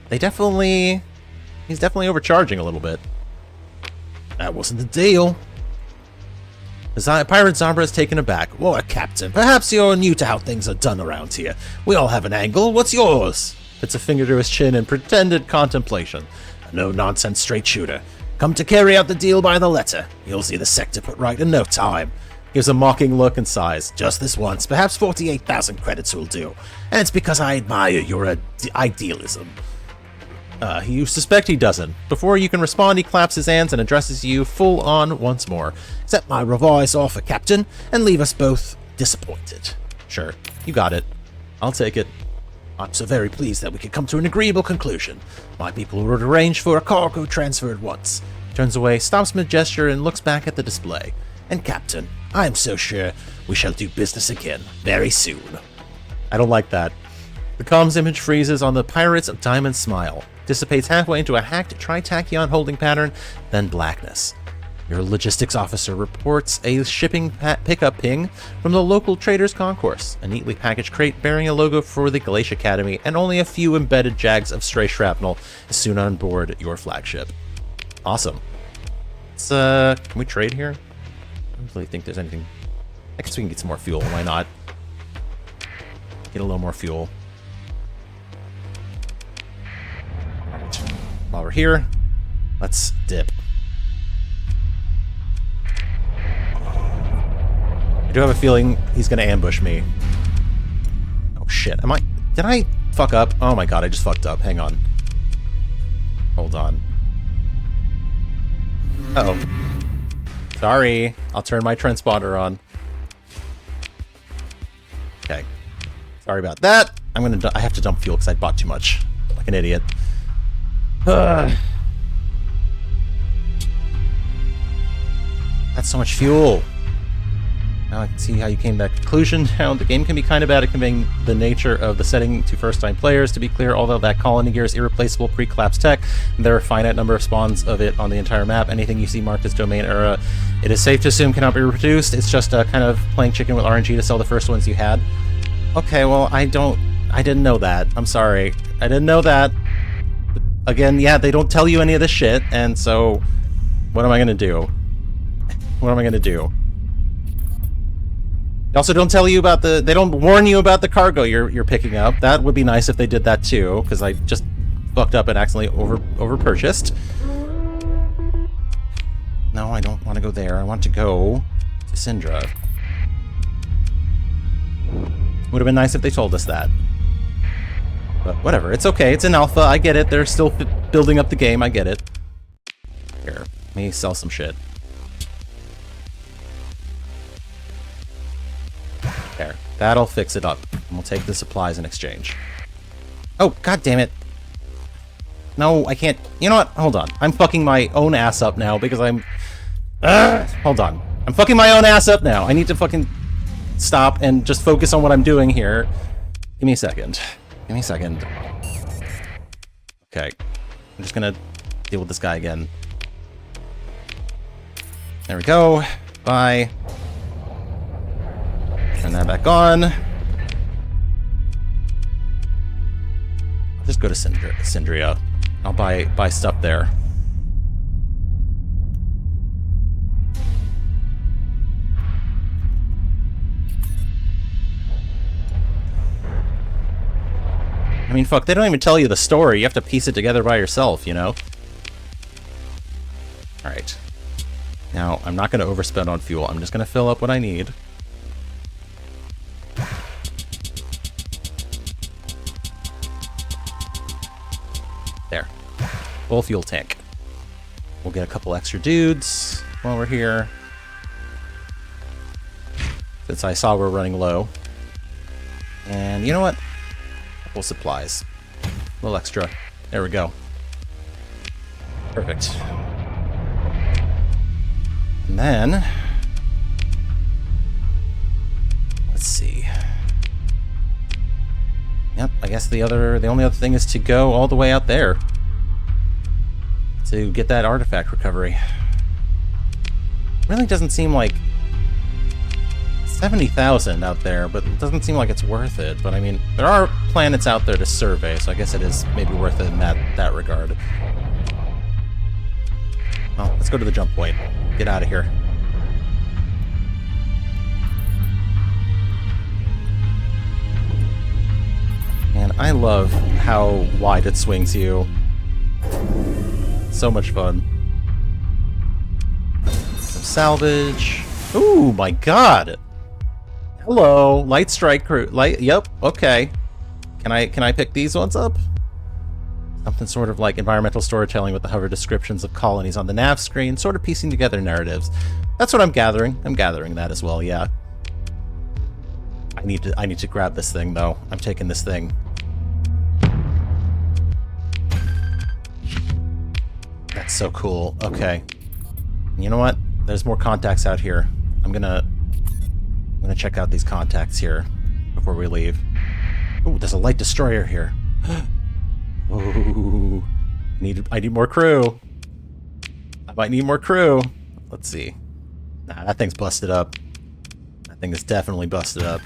he's definitely overcharging a little bit. That wasn't the deal. Pirate Zabra is taken aback. What, Captain? Perhaps you're new to how things are done around here. We all have an angle. What's yours? Puts a finger to his chin in pretended contemplation. A no-nonsense straight shooter. Come to carry out the deal by the letter. You'll see the sector put right in no time. Gives a mocking look and sighs. Just this once. Perhaps 48,000 credits will do. And it's because I admire your idealism. You suspect he doesn't. Before you can respond, he claps his hands and addresses you full on once more. Accept my revised offer, Captain, and leave us both disappointed. Sure, you got it. I'll take it. I'm so very pleased that we could come to an agreeable conclusion. My people would arrange for a cargo transfer at once. Turns away, stops mid-gesture, and looks back at the display. And Captain, I am so sure we shall do business again very soon. I don't like that. The comms image freezes on the Pirates of Diamond smile. Dissipates halfway into a hacked tritachyon holding pattern, then blackness. Your logistics officer reports a shipping pickup ping from the local trader's concourse, a neatly packaged crate bearing a logo for the Galatia Academy, and only a few embedded jags of stray shrapnel is soon on board your flagship. Awesome. Let's, can we trade here? I don't really think there's anything. I guess we can get some more fuel, why not? Get a little more fuel. While we're here, let's dip. I do have a feeling he's gonna ambush me. Oh shit, did I fuck up? Oh my god, I just fucked up, hang on. Hold on. Uh-oh. Sorry, I'll turn my transponder on. Okay. Sorry about that. I have to dump fuel because I bought too much. Like an idiot. That's so much fuel. Now I can see how you came to that conclusion. Now, the game can be kind of bad at conveying the nature of the setting to first-time players. To be clear, although that colony gear is irreplaceable pre-collapse tech, there are a finite number of spawns of it on the entire map. Anything you see marked as domain era, it is safe to assume cannot be reproduced. It's just a kind of playing chicken with RNG to sell the first ones you had. Okay, well, I didn't know that. I'm sorry. I didn't know that. Again, yeah, they don't tell you any of this shit, and so what am I gonna do? What am I gonna do? They also don't tell you about they don't warn you about the cargo you're picking up. That would be nice if they did that too, because I just fucked up and accidentally over purchased. No, I don't want to go there. I want to go to Syndra. Would have been nice if they told us that. But whatever, it's okay. It's an alpha. I get it. They're still building up the game. I get it. Here, let me sell some shit. There. That'll fix it up. And we'll take the supplies in exchange. Oh, god damn it. No, I can't. You know what? Hold on. I'm fucking my own ass up now because I'm... hold on. I'm fucking my own ass up now. I need to fucking stop and just focus on what I'm doing here. Give me a second. Give me a second. Okay. I'm just gonna deal with this guy again. There we go. Bye. Turn that back on. I'll just go to Syndria. I'll buy stuff there. I mean, fuck, they don't even tell you the story. You have to piece it together by yourself, you know? Alright. Now, I'm not going to overspend on fuel. I'm just going to fill up what I need. There. Full fuel tank. We'll get a couple extra dudes while we're here. Since I saw we're running low. And you know what? Couple supplies. A little extra. There we go. Perfect. And then... let's see. Yep, I guess the only other thing is to go all the way out there. To get that artifact recovery. Really doesn't seem like... 70,000 out there, but it doesn't seem like it's worth it. But I mean, there are planets out there to survey, so I guess it is maybe worth it in that regard. Well, let's go to the jump point. Get out of here. Man, I love how wide it swings you. So much fun. Some salvage. Ooh, my god! Hello, light strike crew. Yep, okay. Can I pick these ones up? Something sort of like environmental storytelling with the hover descriptions of colonies on the nav screen, sort of piecing together narratives. That's what I'm gathering. I'm gathering that as well, yeah. I need to grab this thing though. I'm taking this thing. That's so cool. Okay. You know what? There's more contacts out here. I'm gonna check out these contacts here before we leave. Ooh, there's a light destroyer here. Ooh, I need more crew. I might need more crew. Let's see. Nah, that thing's busted up. That thing is definitely busted up.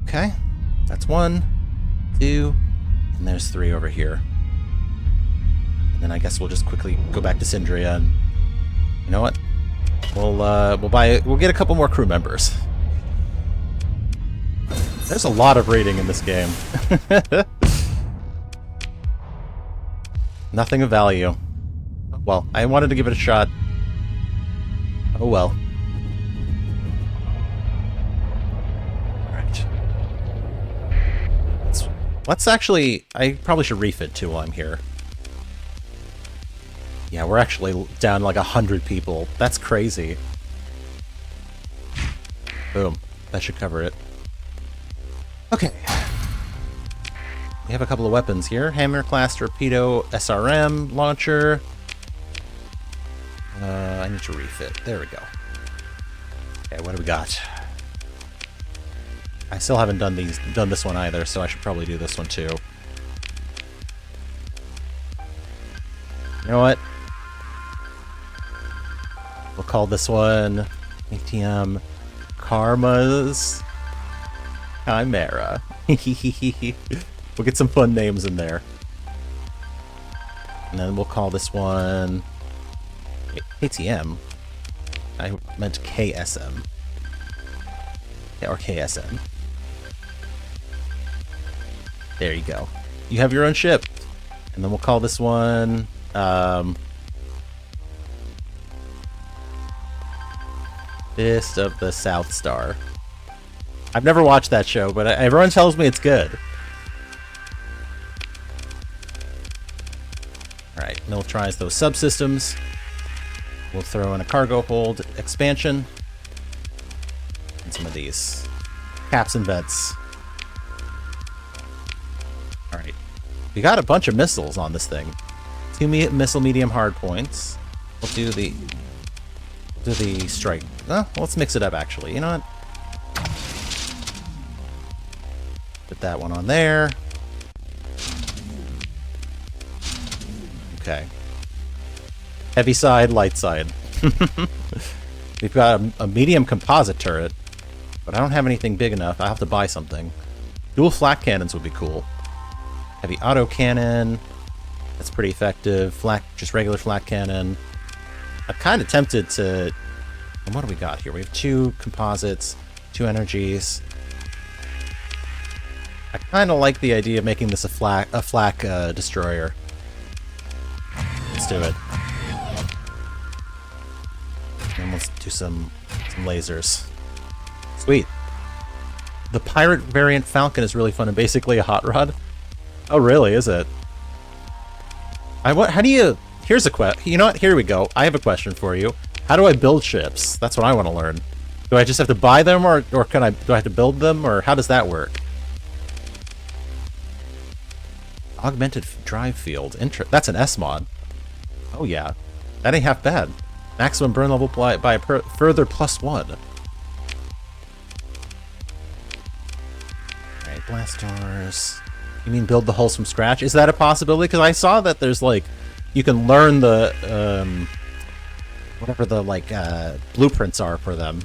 Okay, that's 1, 2, and there's 3 over here. And then I guess we'll just quickly go back to Syndria and you know what? We'll get a couple more crew members. There's a lot of raiding in this game. Nothing of value. Well, I wanted to give it a shot. Oh well. Alright. Let's actually... I probably should refit too while I'm here. Yeah, we're actually down like 100 people. That's crazy. Boom. That should cover it. Okay. We have a couple of weapons here. Hammer class torpedo SRM launcher. I need to refit. There we go. Okay, what do we got? I still haven't done this one either, so I should probably do this one too. You know what? We'll call this one ATM Karma's Chimera. We'll get some fun names in there. And then we'll call this one ATM. I meant KSM. Yeah, or KSM. There you go. You have your own ship. And then we'll call this one... Fist of the South Star. I've never watched that show, but everyone tells me it's good. Alright, militarize those subsystems. We'll throw in a cargo hold expansion. And some of these caps and vents. Alright. We got a bunch of missiles on this thing. 2 missile medium hard points. We'll do the strike. Well, let's mix it up actually. You know what? Put that one on there. Okay. Heavy side, light side. We've got a medium composite turret, but I don't have anything big enough. I have to buy something. Dual flak cannons would be cool. Heavy auto cannon. That's pretty effective. Just regular flak cannon. I'm kind of tempted to... And what do we got here? We have 2 composites, 2 energies. I kind of like the idea of making this a flak destroyer. Let's do it. And let's do some lasers. Sweet. The pirate variant Falcon is really fun and basically a hot rod. Oh, really? Is it? How do you... Here's a question. You know what? Here we go. I have a question for you. How do I build ships? That's what I want to learn. Do I just have to buy them, or do I have to build them, or how does that work? Augmented drive field. That's an S mod. Oh yeah, that ain't half bad. Maximum burn level by a further +1. Alright, blast doors. You mean build the hulls from scratch? Is that a possibility? Because I saw that there's like, you can learn the whatever the like blueprints are for them.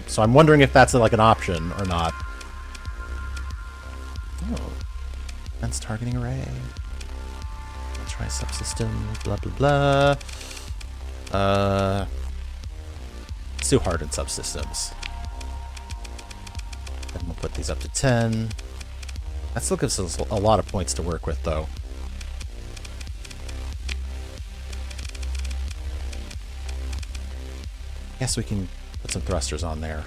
So I'm wondering if that's like an option or not. Oh, defense targeting array. Let's try subsystem. Blah blah blah. Let's do hardened subsystems. And we'll put these up to 10. That still gives us a lot of points to work with, though. Guess we can put some thrusters on there.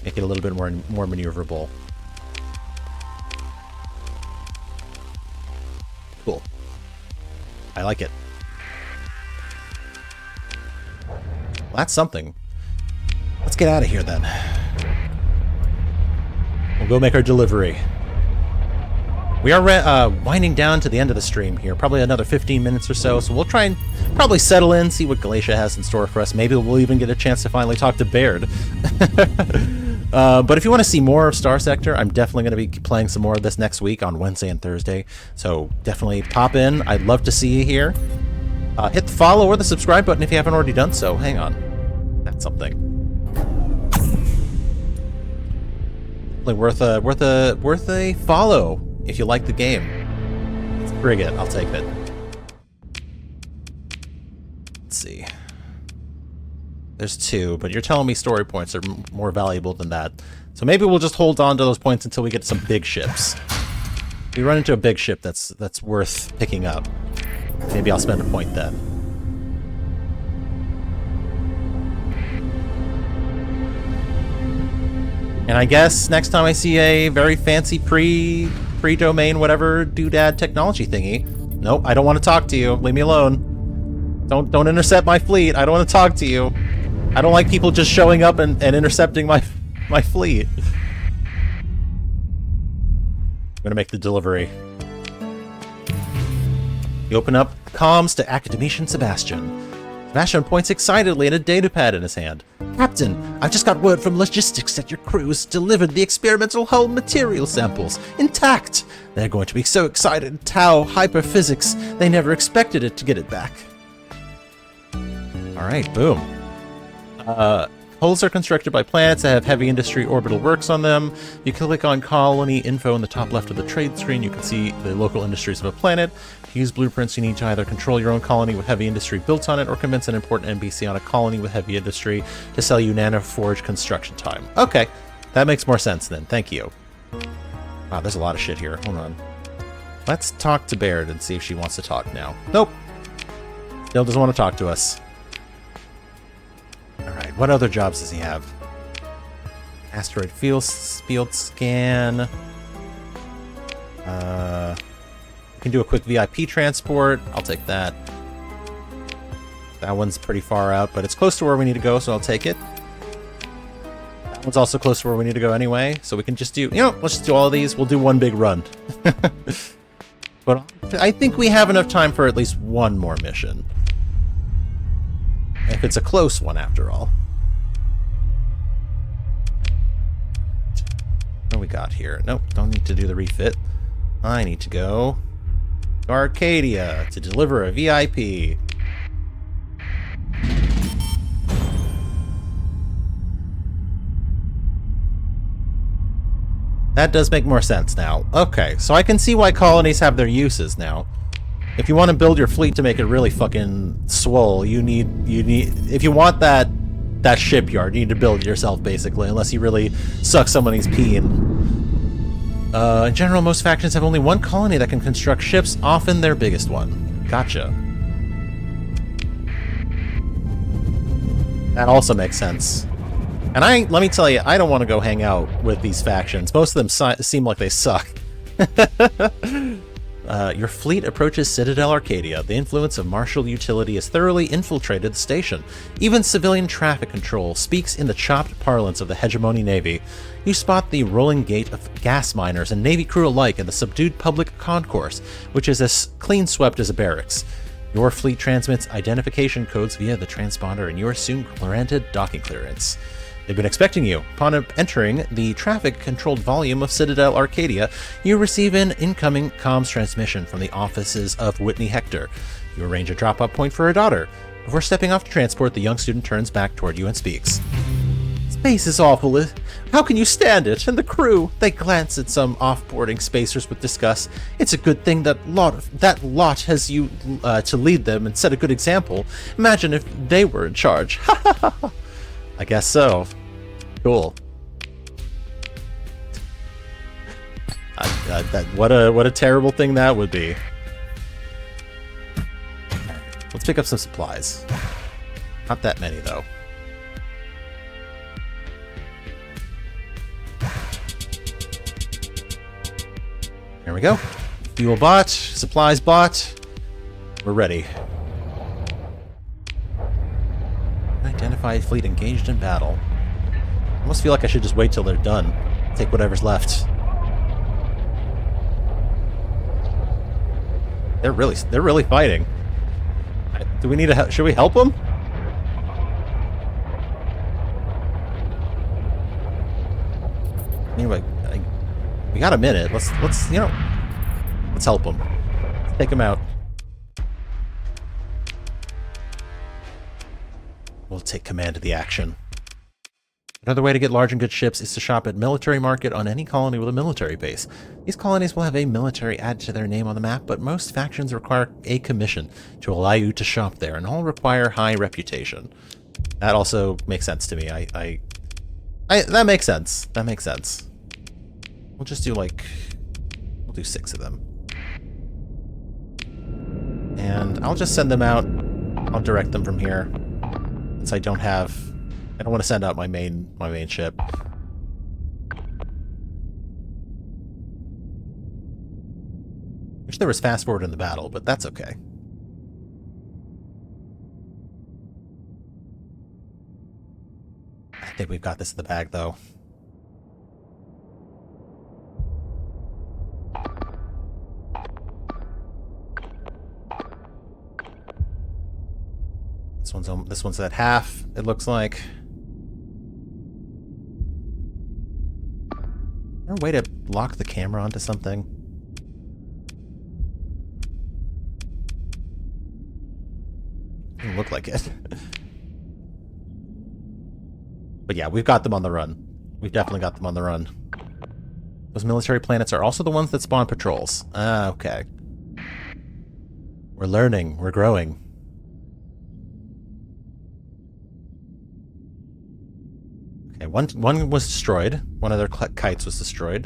Make it a little bit more maneuverable. Cool. I like it. Well, that's something. Let's get out of here then. We'll go make our delivery. We are winding down to the end of the stream here. Probably another 15 minutes or so. So we'll try and probably settle in, see what Galatia has in store for us. Maybe we'll even get a chance to finally talk to Baird. But if you want to see more of Starsector, I'm definitely going to be playing some more of this next week on Wednesday and Thursday. So definitely pop in. I'd love to see you here. Hit the follow or the subscribe button if you haven't already done so. Hang on. That's something. Worth a follow if you like the game. Let's bring it. I'll take it. Let's see. There's 2, but you're telling me story points are more valuable than that. So maybe we'll just hold on to those points until we get some big ships. If we run into a big ship that's worth picking up, maybe I'll spend a point then. And I guess next time I see a very fancy pre-domain whatever doodad technology thingy, nope, I don't want to talk to you. Leave me alone. Don't intercept my fleet. I don't want to talk to you. I don't like people just showing up and intercepting my fleet. I'm gonna make the delivery. You open up comms to Academician Sebastian. Sebastian points excitedly at a datapad in his hand. Captain, I've just got word from logistics that your crew's delivered the experimental hull material samples, intact. They're going to be so excited, Tau hyperphysics, they never expected it to get it back. Alright, boom. Hulls are constructed by planets that have heavy industry orbital works on them. You click on colony info in the top left of the trade screen. You can see the local industries of a planet. To use blueprints, you need to either control your own colony with heavy industry built on it or convince an important NPC on a colony with heavy industry to sell you nanoforge construction time. Okay, that makes more sense then. Thank you. Wow, there's a lot of shit here. Hold on. Let's talk to Baird and see if she wants to talk now. Nope. Still doesn't want to talk to us. Alright, what other jobs does he have? Asteroid field scan. We can do a quick VIP transport. I'll take that. That one's pretty far out, but it's close to where we need to go, so I'll take it. That one's also close to where we need to go anyway, so we can just do, let's just do all of these. We'll do one big run. But I think we have enough time for at least one more mission. If it's a close one, after all. What do we got here? Nope, don't need to do the refit. I need to go to Arcadia to deliver a VIP. That does make more sense now. Okay, so I can see why colonies have their uses now. If you want to build your fleet to make it really fucking swole, you need if you want that shipyard, you need to build it yourself basically, unless you really suck somebody's pee in. In general, most factions have only one colony that can construct ships, often their biggest one. Gotcha. That also makes sense. And let me tell you, I don't want to go hang out with these factions. Most of them seem like they suck. Your fleet approaches Citadel Arcadia. The influence of martial utility has thoroughly infiltrated the station. Even civilian traffic control speaks in the chopped parlance of the hegemony navy. You spot the rolling gait of gas miners and navy crew alike in the subdued public concourse, which is as clean-swept as a barracks. Your fleet transmits identification codes via the transponder, and you are soon granted docking clearance. They've been expecting you. Upon entering the traffic-controlled volume of Citadel Arcadia, you receive an incoming comms transmission from the offices of Whitney Hector. You arrange a drop-off point for her daughter. Before stepping off to transport, the young student turns back toward you and speaks. Space is awful. How can you stand it? And the crew? They glance at some off-boarding spacers with disgust. It's a good thing that lot has you to lead them and set a good example. Imagine if they were in charge. Ha ha ha ha. I guess so. Cool. What a terrible thing that would be. Let's pick up some supplies. Not that many though. There we go. Fuel bought, supplies bought. We're ready. Identify fleet engaged in battle. I almost feel like I should just wait till they're done. Take whatever's left. They're really fighting. Do we need to? Should we help them? Anyway, we got a minute. Let's help them. Let's take them out. We'll take command of the action. Another way to get large and good ships is to shop at Military Market on any colony with a military base. These colonies will have a military added to their name on the map, but most factions require a commission to allow you to shop there, and all require high reputation. That also makes sense to me. That makes sense. That makes sense. We'll just do we'll do 6 of them. And I'll just send them out. I'll direct them from here. Since I don't want to send out my main ship. Wish there was fast forward in the battle, but that's okay. I think we've got this in the bag, though. This one's at half, it looks like. Is there a way to lock the camera onto something? Doesn't look like it. But yeah, we've got them on the run. We've definitely got them on the run. Those military planets are also the ones that spawn patrols. Ah, okay. We're learning. We're growing. Okay, one was destroyed. One of their kites was destroyed.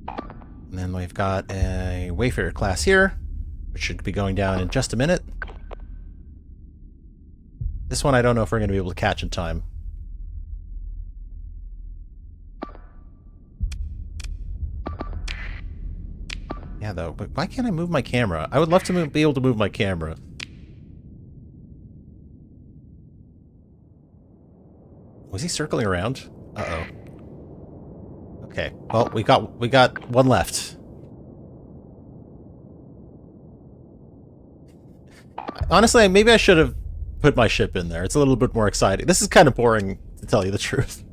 And then we've got a Wayfarer class here, which should be going down in just a minute. This one I don't know if we're going to be able to catch in time. Yeah, though, but why can't I move my camera? I would love to be able to move my camera. Was he circling around? Uh-oh. Okay, well, we got one left. Honestly, maybe I should have put my ship in there. It's a little bit more exciting. This is kind of boring, to tell you the truth.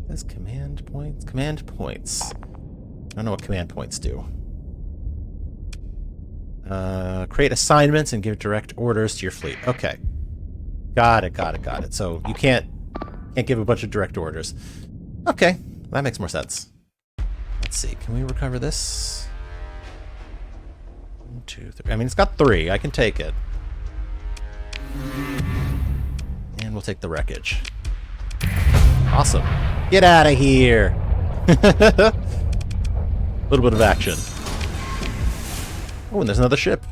That's command points. Command points. I don't know what command points do. Create assignments and give direct orders to your fleet. Okay. Got it. So you can't give a bunch of direct orders. Okay, that makes more sense. Let's see, can we recover this? 1, 2, 3. I mean, it's got 3. I can take it. And we'll take the wreckage. Awesome. Get out of here! A little bit of action. Oh, and there's another ship.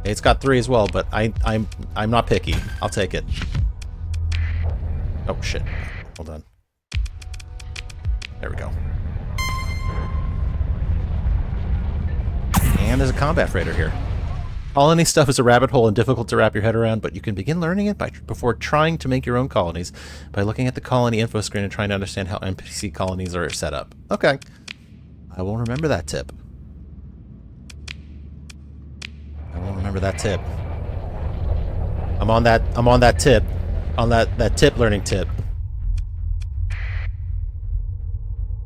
It's got 3 as well, but I'm not picky. I'll take it. Oh shit. Hold on. There we go. And there's a combat freighter here. Colony stuff is a rabbit hole and difficult to wrap your head around, but you can begin learning it before trying to make your own colonies by looking at the colony info screen and trying to understand how NPC colonies are set up. Okay. I will remember that tip. I will remember that tip. I'm on that tip. On that tip learning tip.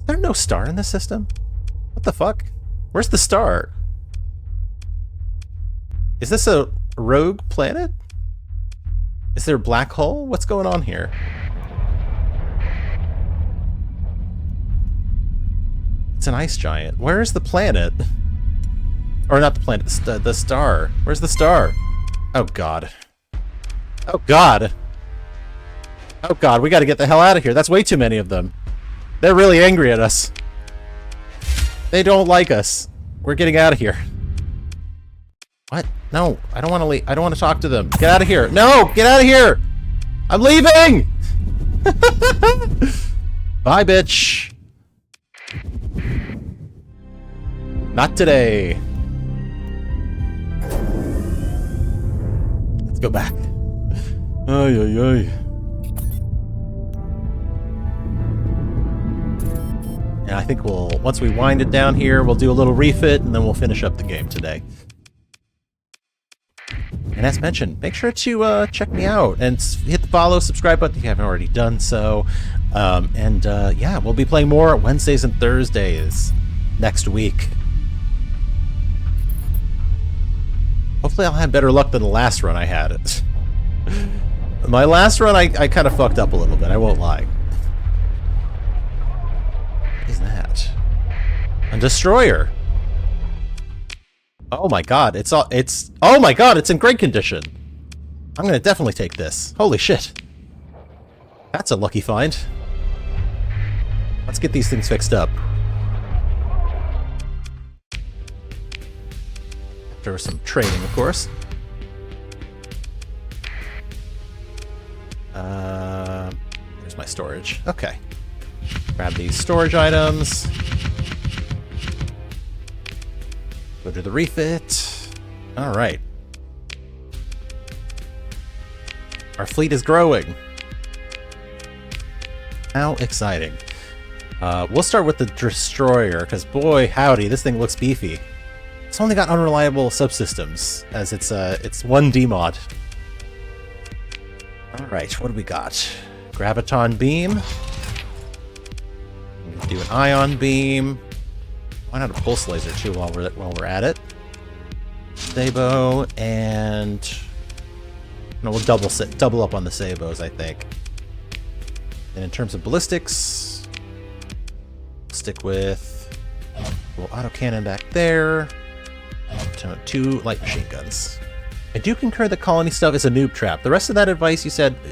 Is there no star in this system? What the fuck? Where's the star? Is this a rogue planet? Is there a black hole? What's going on here? It's an ice giant. Where is the planet? Or not the planet, the star. Where's the star? Oh god. Oh god. Oh god, we gotta get the hell out of here. That's way too many of them. They're really angry at us. They don't like us. We're getting out of here. What? No, I don't want to leave. I don't want to talk to them. Get out of here. No, get out of here. I'm leaving. Bye, bitch. Not today. Let's go back. Ay, ay, ay. And I think once we wind it down here, we'll do a little refit, and then we'll finish up the game today. And as mentioned, make sure to check me out and hit the follow, subscribe button if you haven't already done so. Yeah, we'll be playing more Wednesdays and Thursdays next week. Hopefully I'll have better luck than the last run I had. My last run, I kind of fucked up a little bit, I won't lie. What is that? A destroyer. Oh my god, oh my god, it's in great condition. I'm gonna definitely take this. Holy shit. That's a lucky find. Let's get these things fixed up. After some trading, of course. There's my storage. Okay. Grab these storage items. Go to the refit. Alright. Our fleet is growing. How exciting. We'll start with the destroyer, because boy howdy, this thing looks beefy. It's only got unreliable subsystems, as it's one demod. Alright, what do we got? Graviton beam. Do an ion beam. Why not a pulse laser too while we're at it? Sabo and no, we'll double up on the Sabos, I think. And in terms of ballistics, stick with a little autocannon back there. 2 light machine guns. I do concur that colony stuff is a noob trap. The rest of that advice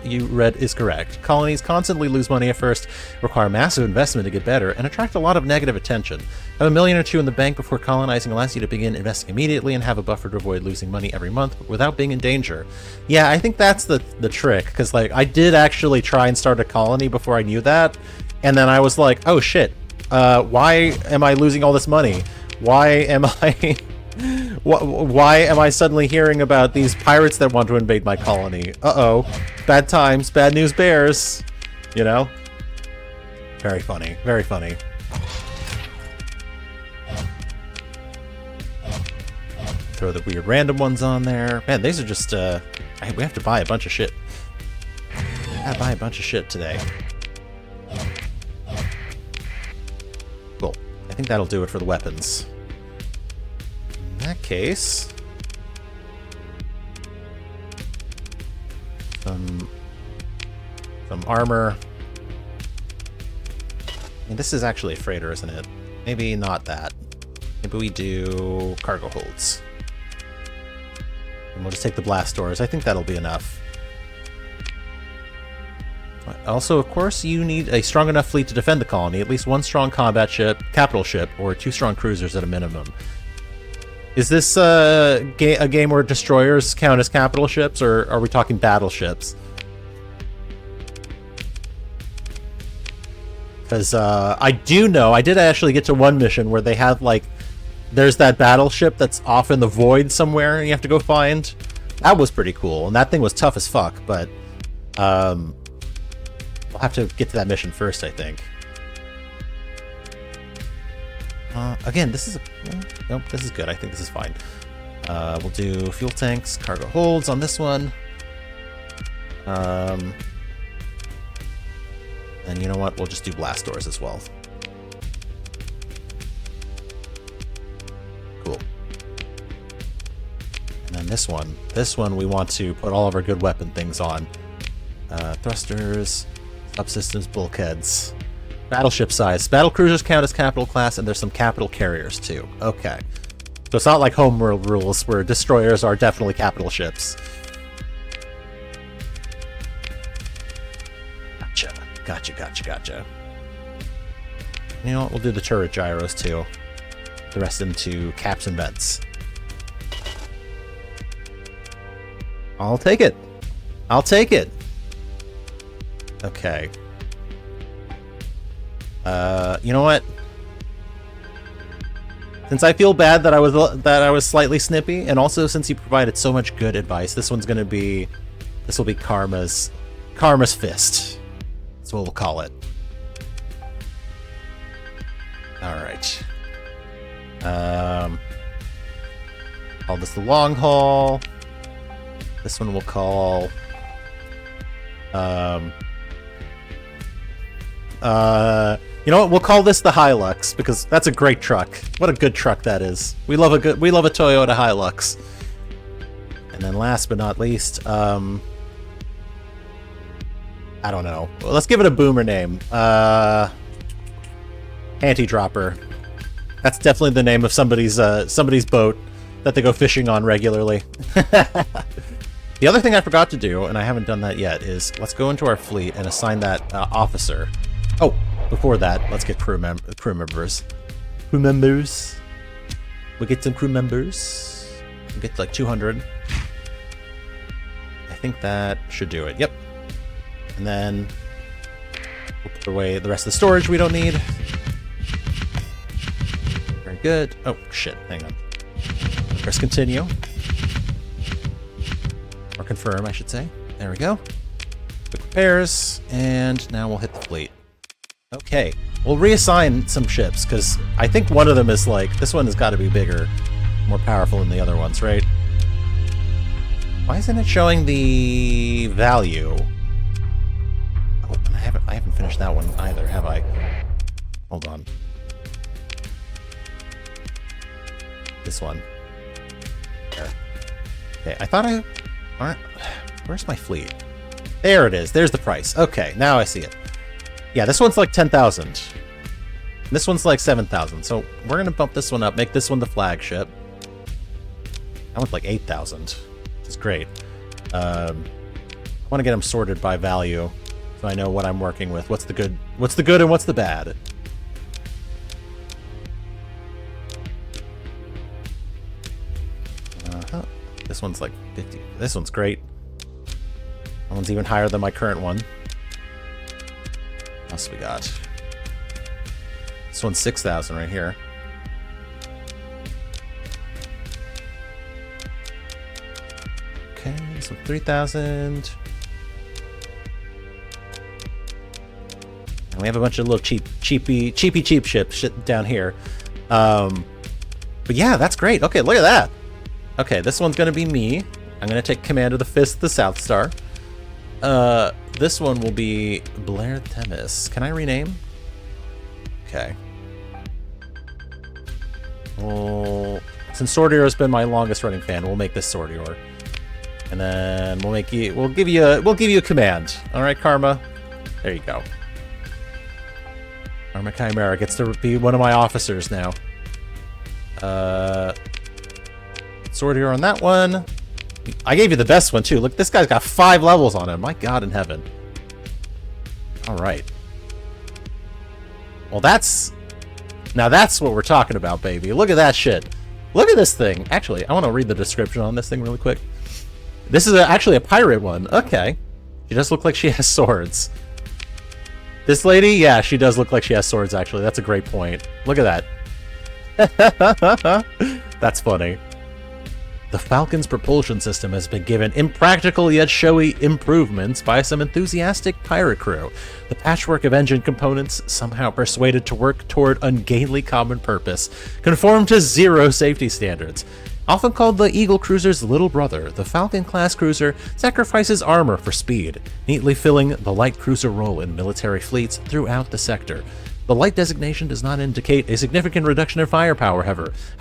you read is correct. Colonies constantly lose money at first, require massive investment to get better, and attract a lot of negative attention. Have $1 million or $2 in the bank before colonizing allows you to begin investing immediately and have a buffer to avoid losing money every month without being in danger. Yeah, I think that's the trick, because like I did actually try and start a colony before I knew that, and then I was like, oh shit, Why am I losing all this money? Why am I... Why am I suddenly hearing about these pirates that want to invade my colony? Uh-oh. Bad times, bad news bears. You know? Very funny. Very funny. Throw the weird random ones on there. Man, these are just, we have to buy a bunch of shit. Gotta buy a bunch of shit today. Cool. I think that'll do it for the weapons. In that case... Some armor. I mean, this is actually a freighter, isn't it? Maybe not that. Maybe we do cargo holds. And we'll just take the blast doors. I think that'll be enough. Also, of course, you need a strong enough fleet to defend the colony. At least one strong combat ship, capital ship, or 2 strong cruisers at a minimum. Is this a game where destroyers count as capital ships, or are we talking battleships? Because I do know, I did actually get to one mission where they have, like, there's that battleship that's off in the void somewhere and you have to go find. That was pretty cool, and that thing was tough as fuck, but we'll have to get to that mission first, I think. Again, this is nope, this is good. I think this is fine. We'll do fuel tanks, cargo holds on this one. And you know what? We'll just do blast doors as well. Cool. And then this one we want to put all of our good weapon things on. Thrusters, subsystems, bulkheads. Battleship size. Battle cruisers count as capital class, and there's some capital carriers too. Okay. So it's not like homeworld rules where destroyers are definitely capital ships. Gotcha. You know what? We'll do the turret gyros too. The rest into caps and vents. I'll take it. Okay. You know what? Since I feel bad that I was slightly snippy, and also since you provided so much good advice, this will be Karma's fist. That's what we'll call it. All right. Call this the long haul. This one we'll call. You know what? We'll call this the Hilux because that's a great truck. What a good truck that is. We love a Toyota Hilux. And then last but not least, I don't know. Well, let's give it a boomer name. Anti-dropper. That's definitely the name of somebody's boat that they go fishing on regularly. The other thing I forgot to do, and I haven't done that yet, is let's go into our fleet and assign that officer. Oh, before that, let's get crew members. We'll get some crew members. We'll get like 200. I think that should do it. Yep. And then we'll put away the rest of the storage we don't need. Very good. Oh, shit. Hang on. Press continue. Or confirm, I should say. There we go. Quick repairs. And now we'll hit the fleet. Okay. We'll reassign some ships, because I think one of them is like... This one has got to be bigger. More powerful than the other ones, right? Why isn't it showing the value? Oh, and I haven't finished that one either, have I? Hold on. This one. There. Okay, I thought I... Alright. Where's my fleet? There it is. There's the price. Okay, now I see it. Yeah, this one's like 10,000. This one's like 7,000. So we're gonna bump this one up, make this one the flagship. That one's like 8,000. It's great. I want to get them sorted by value, so I know what I'm working with. What's the good and what's the bad? This one's like 50. This one's great. That one's even higher than my current one. What else we got? This one's 6,000 right here. Okay, this one's 3,000. And we have a bunch of little cheap ships down here. But yeah, that's great. Okay, look at that. Okay, this one's gonna be me. I'm gonna take command of the Fist of the South Star. This one will be Blair Themis. Can I rename? Okay. Well, since Sordior has been my longest running fan, we'll make this Sordior. And then we'll give you a command. All right, Karma. There you go. Karma Chimera gets to be one of my officers now. Sordior on that one. I gave you the best one too. Look, this guy's got 5 levels on him. My God in heaven. All right. Well, now that's what we're talking about, baby. Look at that shit. Look at this thing. Actually, I want to read the description on this thing really quick. This is actually a pirate one. Okay. She does look like she has swords. This lady, yeah, she does look like she has swords, actually. That's a great point. Look at that. That's funny. The Falcon's propulsion system has been given impractical yet showy improvements by some enthusiastic pirate crew. The patchwork of engine components, somehow persuaded to work toward ungainly common purpose, conform to zero safety standards. Often called the Eagle Cruiser's little brother, the Falcon-class cruiser sacrifices armor for speed, neatly filling the light cruiser role in military fleets throughout the sector. The light designation does not indicate a significant reduction in firepower,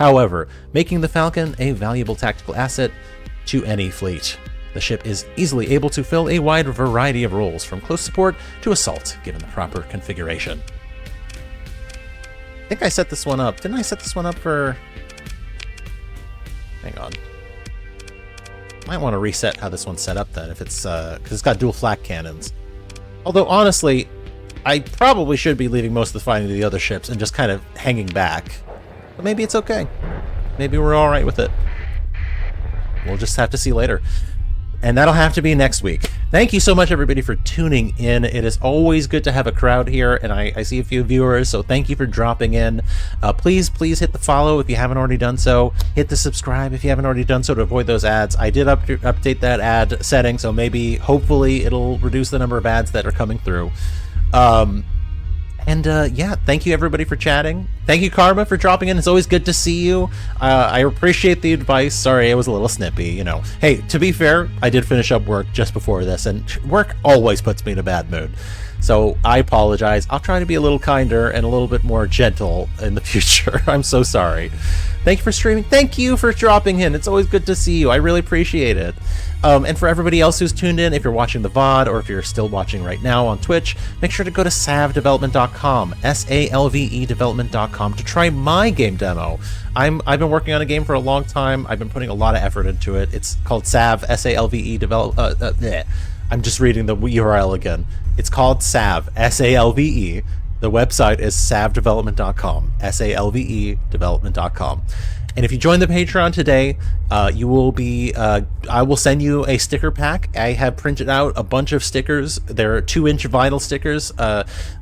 however, making the Falcon a valuable tactical asset to any fleet. The ship is easily able to fill a wide variety of roles, from close support to assault, given the proper configuration. I think I set this one up. Didn't I set this one up for... Hang on. Might want to reset how this one's set up then, if it's because it's got dual flak cannons. Although honestly, I probably should be leaving most of the fighting to the other ships and just kind of hanging back. But maybe it's okay. Maybe we're all right with it. We'll just have to see later. And that'll have to be next week. Thank you so much, everybody, for tuning in. It is always good to have a crowd here, and I see a few viewers, so thank you for dropping in. Please hit the follow if you haven't already done so. Hit the subscribe if you haven't already done so to avoid those ads. I did update that ad setting, so maybe, hopefully, it'll reduce the number of ads that are coming through. Yeah, thank you everybody for chatting. Thank you, Karma, for dropping in. It's always good to see you. I appreciate the advice. Sorry, I was a little snippy, you know. Hey, to be fair, I did finish up work just before this, and work always puts me in a bad mood. So I apologize. I'll try to be a little kinder and a little bit more gentle in the future. I'm so sorry. Thank you for streaming. Thank you for dropping in. It's always good to see you. I really appreciate it. And for everybody else who's tuned in, if you're watching the VOD or if you're still watching right now on Twitch, make sure to go to salvedevelopment.com, S-A-L-V-E development.com, to try my game demo. I've been working on a game for a long time. I've been putting a lot of effort into it. It's called Salve, S-A-L-V-E I'm just reading the URL again. It's called Salve, S-A-L-V-E. The website is salvedevelopment.com, S-A-L-V-E development.com. And if you join the Patreon today, you will be, I will send you a sticker pack. I have printed out a bunch of stickers. They're 2-inch vinyl stickers.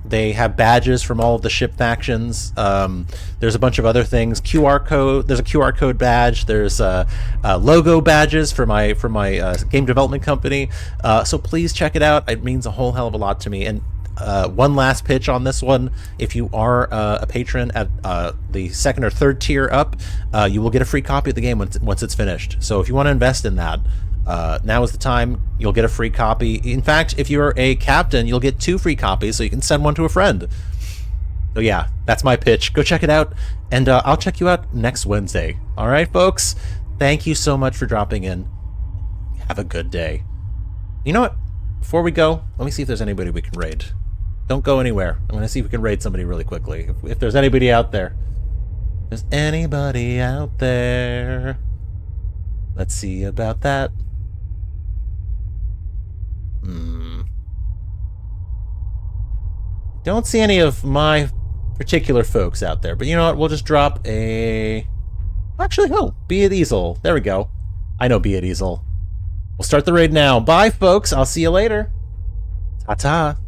They have badges from all of the ship factions. There's a bunch of other things. QR code. There's a QR code badge. There's logo badges for my game development company. So please check it out. It means a whole hell of a lot to me. And one last pitch on this one: if you are a patron at the 2nd or 3rd tier up, you will get a free copy of the game once it's finished. So if you want to invest in that, now is the time. You'll get a free copy. In fact, if you're a captain, you'll get 2 free copies, so you can send one to a friend. So yeah, that's my pitch. Go check it out, and I'll check you out next Wednesday. All right, folks? Thank you so much for dropping in. Have a good day. You know what? Before we go, let me see if there's anybody we can raid. Don't go anywhere. I'm going to see if we can raid somebody really quickly. If there's anybody out there. If there's anybody out there. Let's see about that. Don't see any of my particular folks out there. But you know what? We'll just drop a... Actually, oh, Be at Easel. There we go. I know Be at Easel. We'll start the raid now. Bye, folks. I'll see you later. Ta-ta.